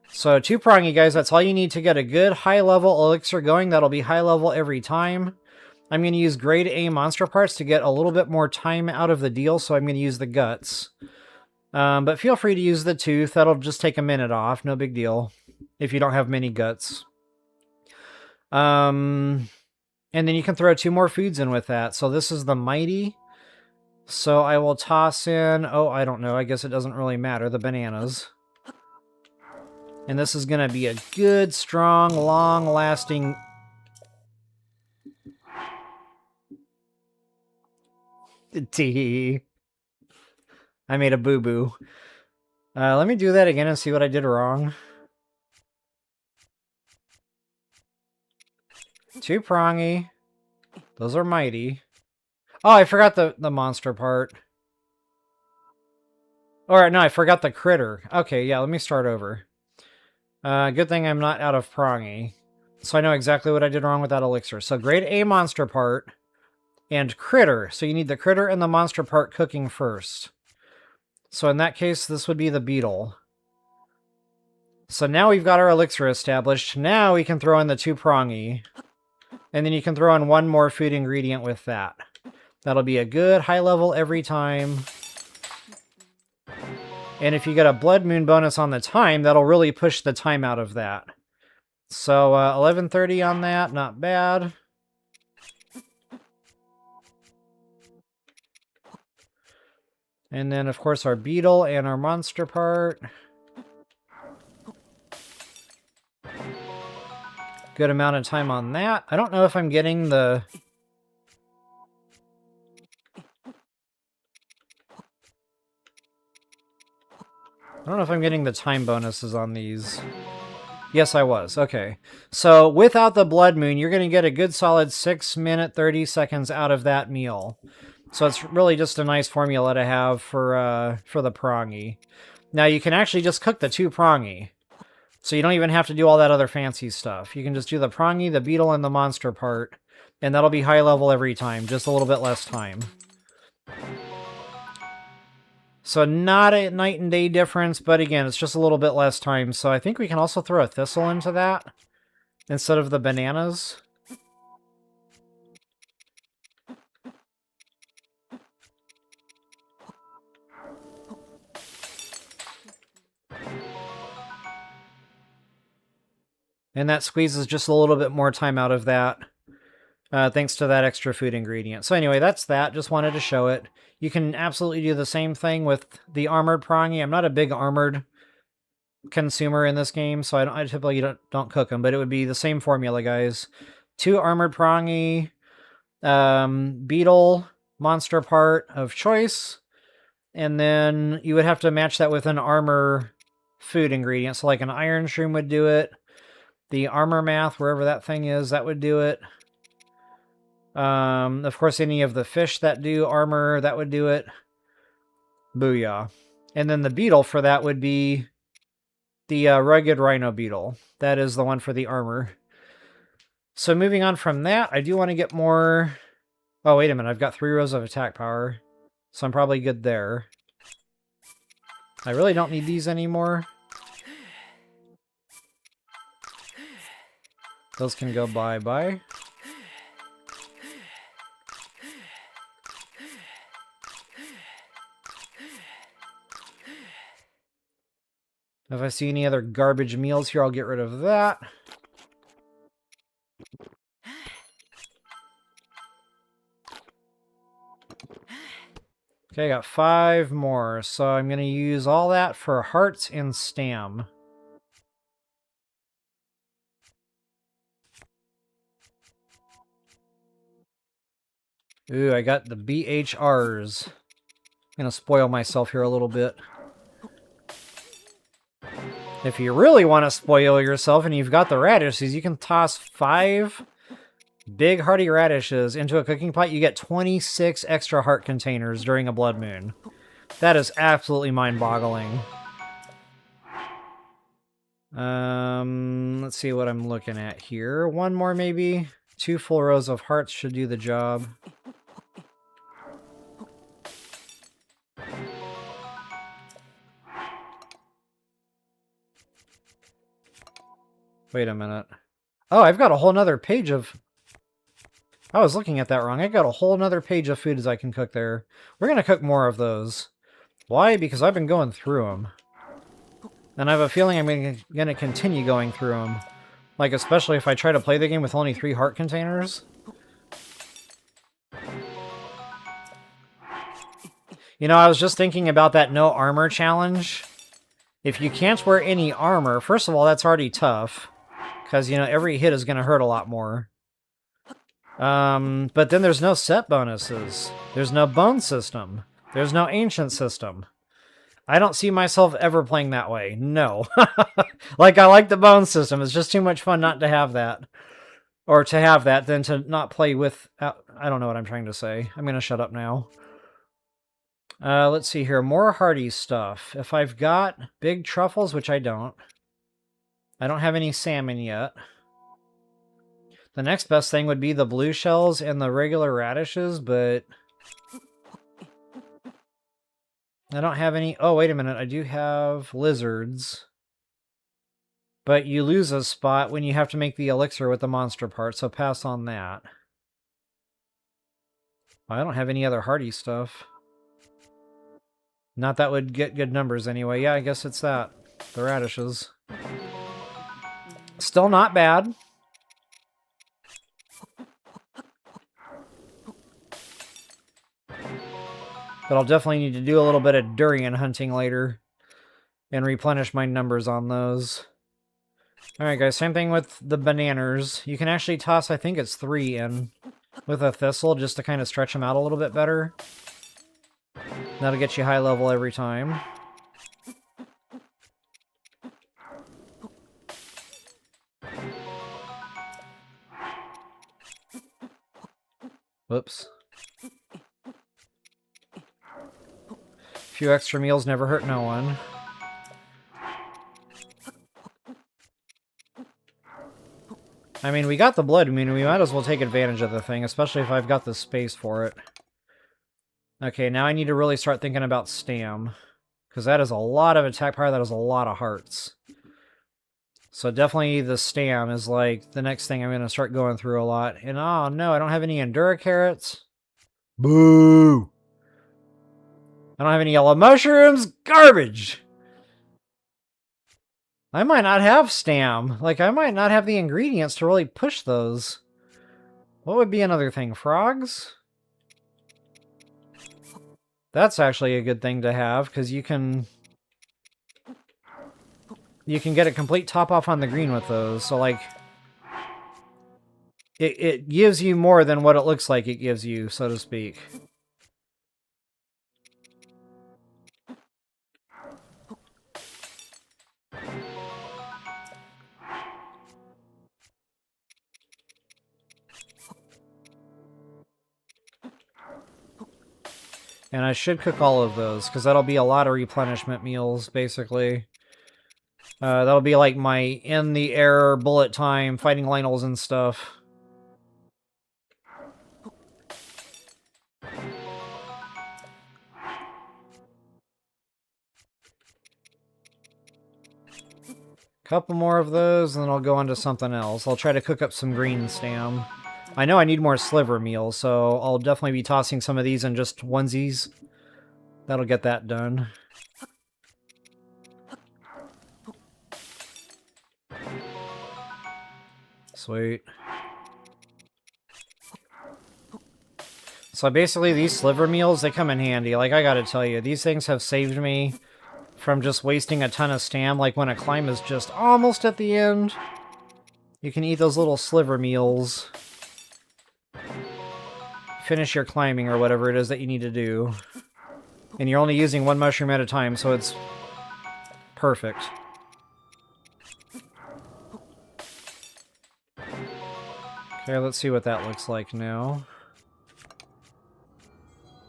So 2 prongy, guys. That's all you need to get a good high-level elixir going. That'll be high-level every time. I'm going to use grade A monster parts to get a little bit more time out of the deal, so I'm going to use the guts. But feel free to use the tooth. That'll just take a minute off. No big deal. If you don't have many guts. And then you can throw 2 more foods in with that. So this is the mighty. So I will toss in... Oh, I don't know. I guess it doesn't really matter. The bananas. And this is going to be a good, strong, long-lasting... Tee. I made a boo-boo. Let me do that again and see what I did wrong. 2 prongy. Those are mighty. Oh, I forgot the monster part. Or, no, I forgot the critter. Okay, yeah, let me start over. Good thing I'm not out of prongy. So I know exactly what I did wrong with that elixir. So grade A monster part and critter. So you need the critter and the monster part cooking first. So in that case, this would be the beetle. So now we've got our elixir established. Now we can throw in the 2 prongy. And then you can throw in 1 more food ingredient with that. That'll be a good high level every time. And if you get a Blood Moon bonus on the time, that'll really push the time out of that. So 11:30 on that, not bad. And then, of course, our beetle and our monster part. Good amount of time on that. I don't know if I'm getting the... I don't know if I'm getting the time bonuses on these. Yes, I was. Okay. So, without the Blood Moon, you're going to get a good solid 6 minute 30 seconds out of that meal. So it's really just a nice formula to have for the prongy. Now, you can actually just cook the 2 prongy. So you don't even have to do all that other fancy stuff. You can just do the prongy, the beetle, and the monster part. And that'll be high level every time. Just a little bit less time. So not a night and day difference, but again, it's just a little bit less time. So I think we can also throw a thistle into that instead of the bananas. And that squeezes just a little bit more time out of that, thanks to that extra food ingredient. So anyway, that's that. Just wanted to show it. You can absolutely do the same thing with the armored prongy. I'm not a big armored consumer in this game, so I typically don't cook them, but it would be the same formula, guys. 2 armored prongy, beetle, monster part of choice, and then you would have to match that with an armor food ingredient. So like an iron shroom would do it. The armor math, wherever that thing is, that would do it. Of course, any of the fish that do armor, that would do it. Booyah. And then the beetle for that would be the rugged rhino beetle. That is the one for the armor. So moving on from that, I do want to get more... Oh, wait a minute. I've got 3 rows of attack power. So I'm probably good there. I really don't need these anymore. Those can go bye-bye. If I see any other garbage meals here, I'll get rid of that. Okay, I got 5 more, so I'm going to use all that for hearts and stam. Ooh, I got the BHRs. I'm going to spoil myself here a little bit. If you really want to spoil yourself and you've got the radishes, you can toss 5 big hearty radishes into a cooking pot. You get 26 extra heart containers during a blood moon. That is absolutely mind-boggling. Let's see what I'm looking at here. 1 more, maybe. 2 full rows of hearts should do the job. Wait a minute. Oh, I've got a whole nother page of... I was looking at that wrong. I got a whole nother page of foods I can cook there. We're going to cook more of those. Why? Because I've been going through them. And I have a feeling I'm going to continue going through them. Like, especially if I try to play the game with only 3 heart containers. You know, I was just thinking about that no armor challenge. If you can't wear any armor, first of all, that's already tough. Because, you know, every hit is going to hurt a lot more. But then there's no set bonuses. There's no bone system. There's no ancient system. I don't see myself ever playing that way. No. Like, I like the bone system. It's just too much fun not to have that. Or to have that than to not play with... I don't know what I'm trying to say. I'm going to shut up now. Let's see here. More hearty stuff. If I've got big truffles, which I don't have any salmon yet. The next best thing would be the blue shells and the regular radishes, but I don't have any... Oh, wait a minute. I do have lizards. But you lose a spot when you have to make the elixir with the monster part, so pass on that. I don't have any other hearty stuff. Not that would get good numbers anyway. Yeah, I guess it's that. The radishes. Still not bad. But I'll definitely need to do a little bit of durian hunting later. And replenish my numbers on those. Alright guys, same thing with the bananas. You can actually toss, I think it's 3 in. With a thistle, just to kind of stretch them out a little bit better. That'll get you high level every time. Whoops. A few extra meals never hurt no one. I mean, we got the blood moon, we might as well take advantage of the thing, especially if I've got the space for it. Okay, now I need to really start thinking about stam. Because that is a lot of attack power, that is a lot of hearts. So definitely the stam is like the next thing I'm going to start going through a lot. And oh no, I don't have any Endura carrots. Boo! I don't have any yellow mushrooms. Garbage! I might not have stam. Like, I might not have the ingredients to really push those. What would be another thing? Frogs? That's actually a good thing to have, because you can get a complete top off on the green with those. So, like, it gives you more than what it looks like it gives you, so to speak. And I should cook all of those, because that'll be a lot of replenishment meals, basically. That'll be like my in-the-air bullet time, fighting Lionels and stuff. Couple more of those, and then I'll go on to something else. I'll try to cook up some green stam. I know I need more sliver meals, so I'll definitely be tossing some of these in just onesies. That'll get that done. Sweet. So basically these sliver meals, they come in handy. Like, I gotta tell you, these things have saved me from just wasting a ton of stam. Like, when a climb is just almost at the end, you can eat those little sliver meals. Finish your climbing or whatever it is that you need to do. And you're only using one mushroom at a time, so it's perfect. Okay, let's see what that looks like now.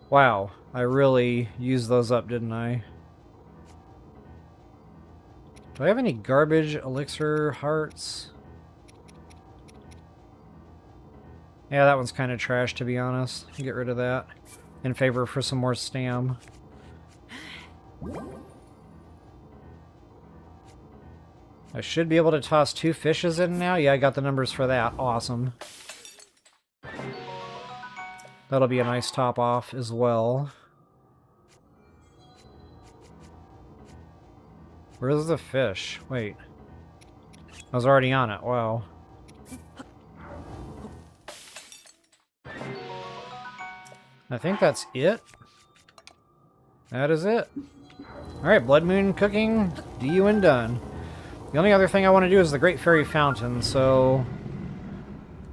Wow, I really used those up, didn't I? Do I have any garbage elixir hearts? Yeah, that one's kind of trash, to be honest. Get rid of that. In favor for some more stam. I should be able to toss 2 fishes in now. Yeah, I got the numbers for that. Awesome. That'll be a nice top off as well. Where's the fish? Wait. I was already on it. Wow. I think that's it. That is it. Alright, Blood Moon cooking, DU and done. The only other thing I want to do is the Great Fairy Fountain, so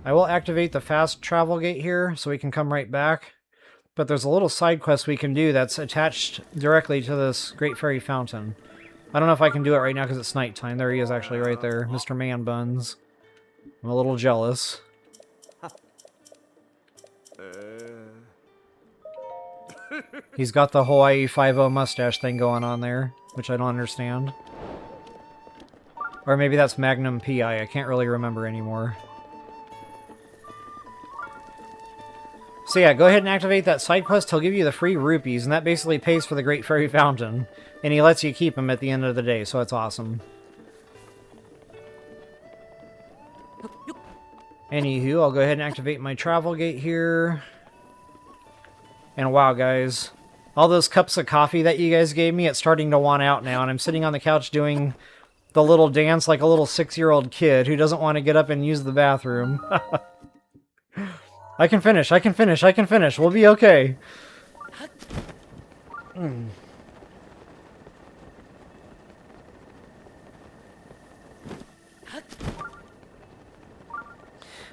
I will activate the fast travel gate here so we can come right back. But there's a little side quest we can do that's attached directly to this Great Fairy Fountain. I don't know if I can do it right now because it's nighttime. There he is actually right there, Mr. Man Buns. I'm a little jealous. He's got the Hawaii 5-0 mustache thing going on there, which I don't understand. Or maybe that's Magnum PI, I can't really remember anymore. So yeah, go ahead and activate that side quest. He'll give you the free rupees, and that basically pays for the Great Fairy Fountain. And he lets you keep them at the end of the day, so it's awesome. Anywho, I'll go ahead and activate my travel gate here. And wow, guys. All those cups of coffee that you guys gave me, it's starting to want out now, and I'm sitting on the couch doing the little dance like a little 6-year-old kid who doesn't want to get up and use the bathroom. I can finish, I can finish, I can finish. We'll be okay.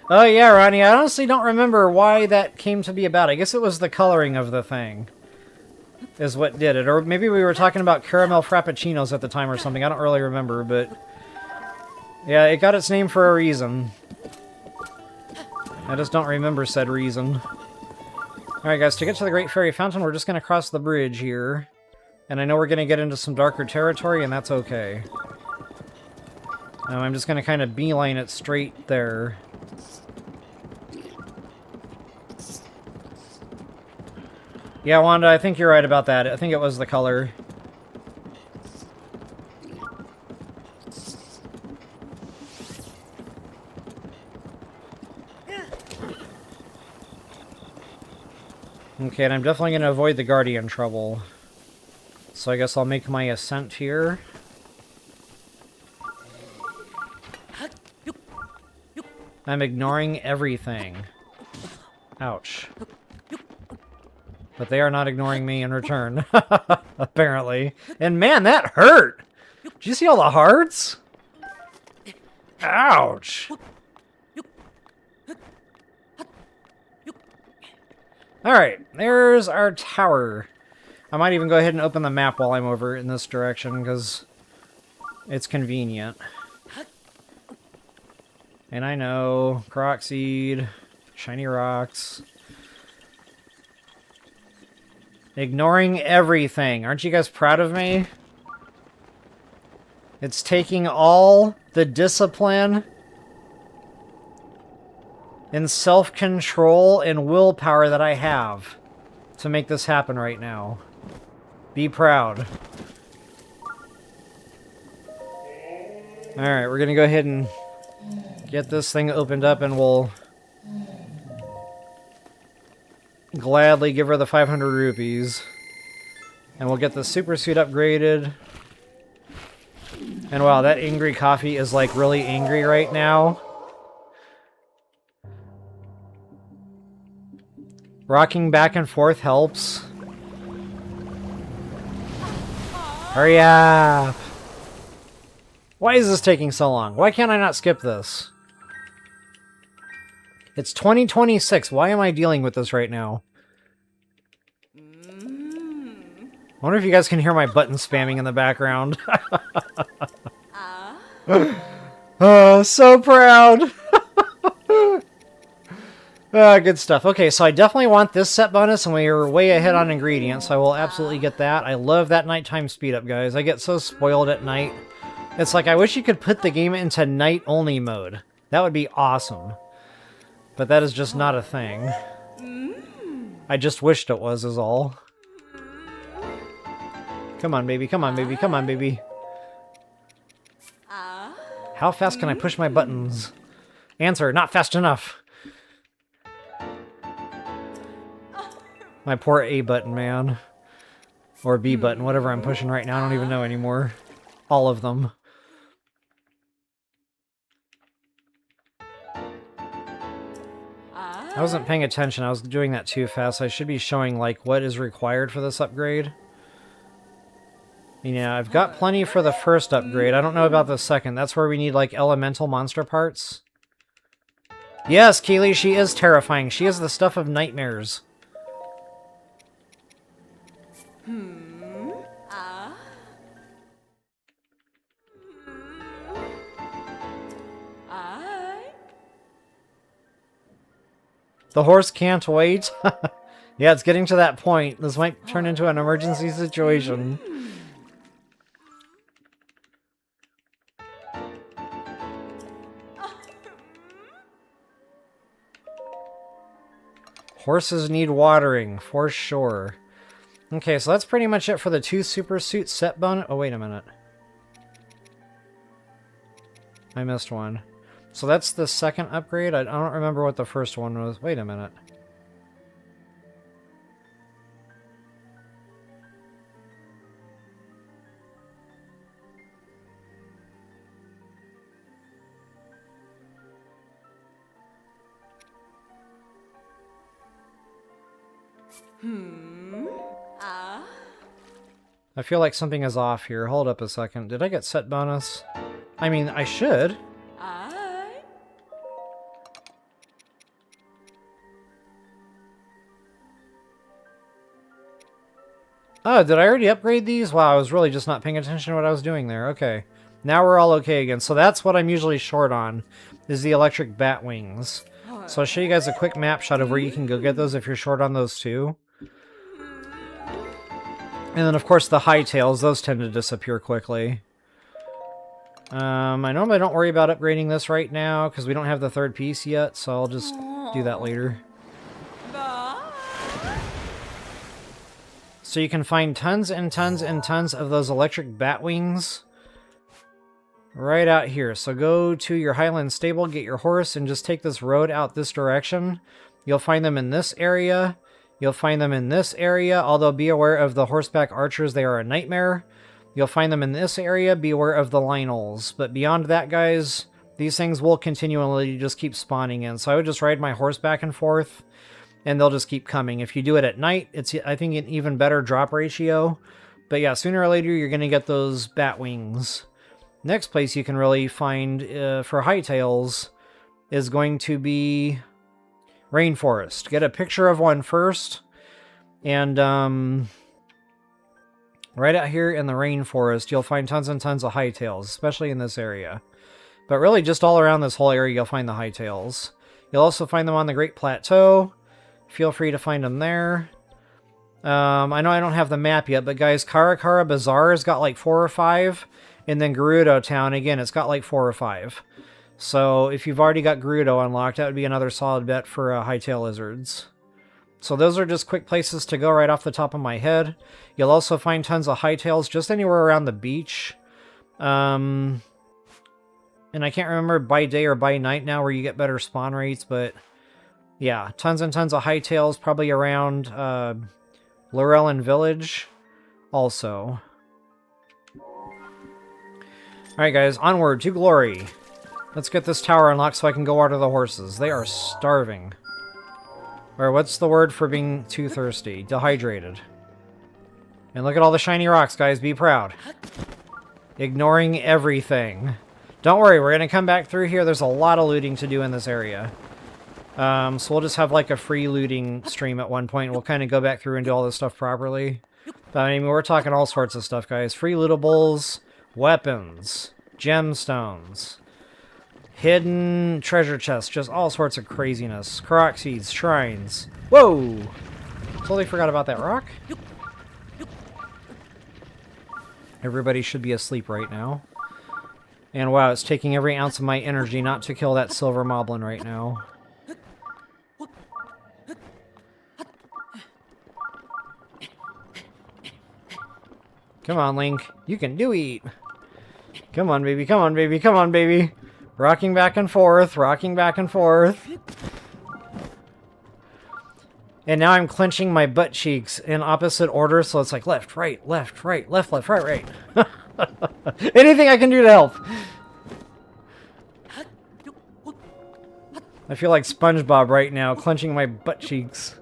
Oh yeah, Ronnie, I honestly don't remember why that came to be about. I guess it was the coloring of the thing is what did it. Or maybe we were talking about caramel frappuccinos at the time or something. I don't really remember, but yeah, it got its name for a reason. I just don't remember said reason. Alright guys, to get to the Great Fairy Fountain, we're just going to cross the bridge here. And I know we're going to get into some darker territory, and that's okay. I'm just going to kind of beeline it straight there. Yeah, Wanda, I think you're right about that. I think it was the color. Okay, and I'm definitely going to avoid the Guardian trouble. So I guess I'll make my ascent here. I'm ignoring everything. Ouch. But they are not ignoring me in return, apparently. And man, that hurt! Did you see all the hearts? Ouch! Alright, there's our tower. I might even go ahead and open the map while I'm over in this direction, because it's convenient. And I know, Korok Seed, shiny rocks. Ignoring everything. Aren't you guys proud of me? It's taking all the discipline and self-control and willpower that I have to make this happen right now. Be proud. Alright, we're gonna go ahead and get this thing opened up, and we'll gladly give her the 500 rupees. And we'll get the super suit upgraded. And wow, that angry coffee is like really angry right now. Rocking back and forth helps. Hurry up! Why is this taking so long? Why can't I not skip this? It's 2026. Why am I dealing with this right now? I wonder if you guys can hear my button spamming in the background. Oh, so proud! Good stuff. Okay, so I definitely want this set bonus, and we are way ahead on ingredients, so I will absolutely get that. I love that nighttime speed up, guys. I get so spoiled at night. It's like, I wish you could put the game into night-only mode. That would be awesome. But that is just not a thing. I just wished it was, is all. Come on, baby. Come on, baby. Come on, baby. How fast can I push my buttons? Answer, not fast enough. My poor A button, man. Or B button, whatever I'm pushing right now. I don't even know anymore. All of them. I wasn't paying attention. I was doing that too fast. I should be showing, like, what is required for this upgrade. Yeah, I've got plenty for the first upgrade. I don't know about the second. That's where we need, like, elemental monster parts. Yes, Keely, she is terrifying. She is the stuff of nightmares. The horse can't wait. Yeah, it's getting to that point. This might turn into an emergency situation. Horses need watering, for sure. Okay, so that's pretty much it for the 2 super suit set bonus. Oh, wait a minute. I missed one. So that's the second upgrade? I don't remember what the first one was. Wait a minute. I feel like something is off here. Hold up a second. Did I get set bonus? I mean, I should. Oh, did I already upgrade these? Wow, I was really just not paying attention to what I was doing there. Okay. Now we're all okay again. So that's what I'm usually short on, is the electric bat wings. So I'll show you guys a quick map shot of where you can go get those if you're short on those too. And then, of course, the hightails. Those tend to disappear quickly. I normally don't worry about upgrading this right now because we don't have the third piece yet, so I'll just do that later. So you can find tons and tons and tons of those electric bat wings right out here. So go to your Highland stable, get your horse, and just take this road out this direction. You'll find them in this area. You'll find them in this area, although be aware of the horseback archers. They are a nightmare. You'll find them in this area. Be aware of the Lionels. But beyond that, guys, these things will continually just keep spawning in. So I would just ride my horse back and forth, and they'll just keep coming. If you do it at night, it's, I think, an even better drop ratio. But yeah, sooner or later, you're going to get those bat wings. Next place you can really find for hightails is going to be rainforest. Get a picture of one first. And right out here in the rainforest, you'll find tons and tons of hightails, especially in this area. But really, just all around this whole area, you'll find the hightails. You'll also find them on the Great Plateau. Feel free to find them there. I know I don't have the map yet, but guys, Karakara Bazaar has got like 4 or 5. And then Gerudo Town, again, it's got like 4 or 5. So if you've already got Gerudo unlocked, that would be another solid bet for Hightail Lizards. So those are just quick places to go right off the top of my head. You'll also find tons of hightails just anywhere around the beach. And I can't remember by day or by night now where you get better spawn rates, but yeah, tons and tons of hightails probably around Laurelin Village also. Alright guys, onward to glory. Let's get this tower unlocked so I can go water the horses. They are starving. Or what's the word for being too thirsty? Dehydrated. And look at all the shiny rocks, guys. Be proud. Ignoring everything. Don't worry, we're going to come back through here. There's a lot of looting to do in this area. So we'll just have like a free looting stream at one point. We'll kind of go back through and do all this stuff properly. But I mean, we're talking all sorts of stuff, guys. Free lootables, weapons, gemstones, hidden treasure chests, just all sorts of craziness. Korok seeds, shrines. Whoa! Totally forgot about that rock. Everybody should be asleep right now. And wow, it's taking every ounce of my energy not to kill that silver moblin right now. Come on, Link. You can do it. Come on, baby. Come on, baby. Come on, baby. Rocking back and forth. Rocking back and forth. And now I'm clenching my butt cheeks in opposite order, so it's like left, right, left, right, left, left, right, right. Anything I can do to help. I feel like SpongeBob right now, clenching my butt cheeks.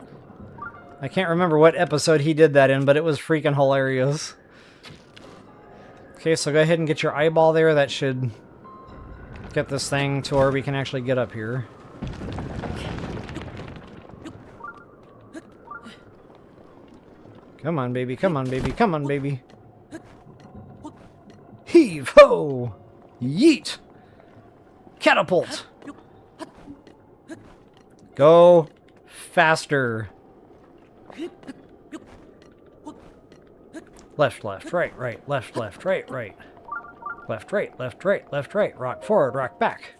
I can't remember what episode he did that in, but it was freaking hilarious. Okay, so go ahead and get your eyeball there. That should get this thing to where we can actually get up here. Come on, baby. Come on, baby. Come on, baby. Heave ho! Yeet! Catapult! Go faster. Left, left, right, right, left, left, right, right. Left, right, left, right, left, right. Rock forward, rock back.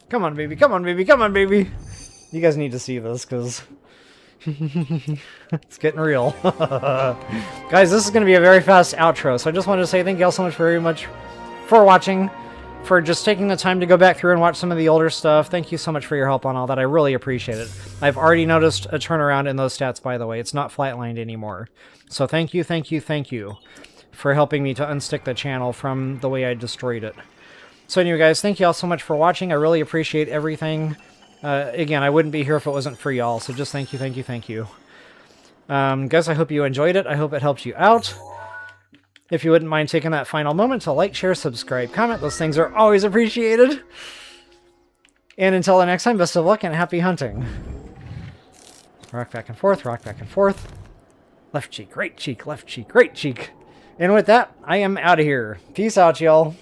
Come on, baby, come on, baby, come on, baby. You guys need to see this, because it's getting real. Guys, this is going to be a very fast outro, so I just wanted to say thank you all so much very much for watching, for just taking the time to go back through and watch some of the older stuff. Thank you so much for your help on all that. I really appreciate it. I've already noticed a turnaround in those stats, by the way. It's not flatlined anymore. So thank you, thank you, thank you for helping me to unstick the channel from the way I destroyed it. So anyway, guys, thank you all so much for watching. I really appreciate everything. Again, I wouldn't be here if it wasn't for y'all, so just thank you, thank you, thank you. Guys, I hope you enjoyed it. I hope it helped you out. If you wouldn't mind taking that final moment to like, share, subscribe, comment, those things are always appreciated. And until the next time, best of luck and happy hunting. Rock back and forth, rock back and forth. Left cheek, right cheek, left cheek, right cheek. And with that, I am out of here. Peace out, y'all.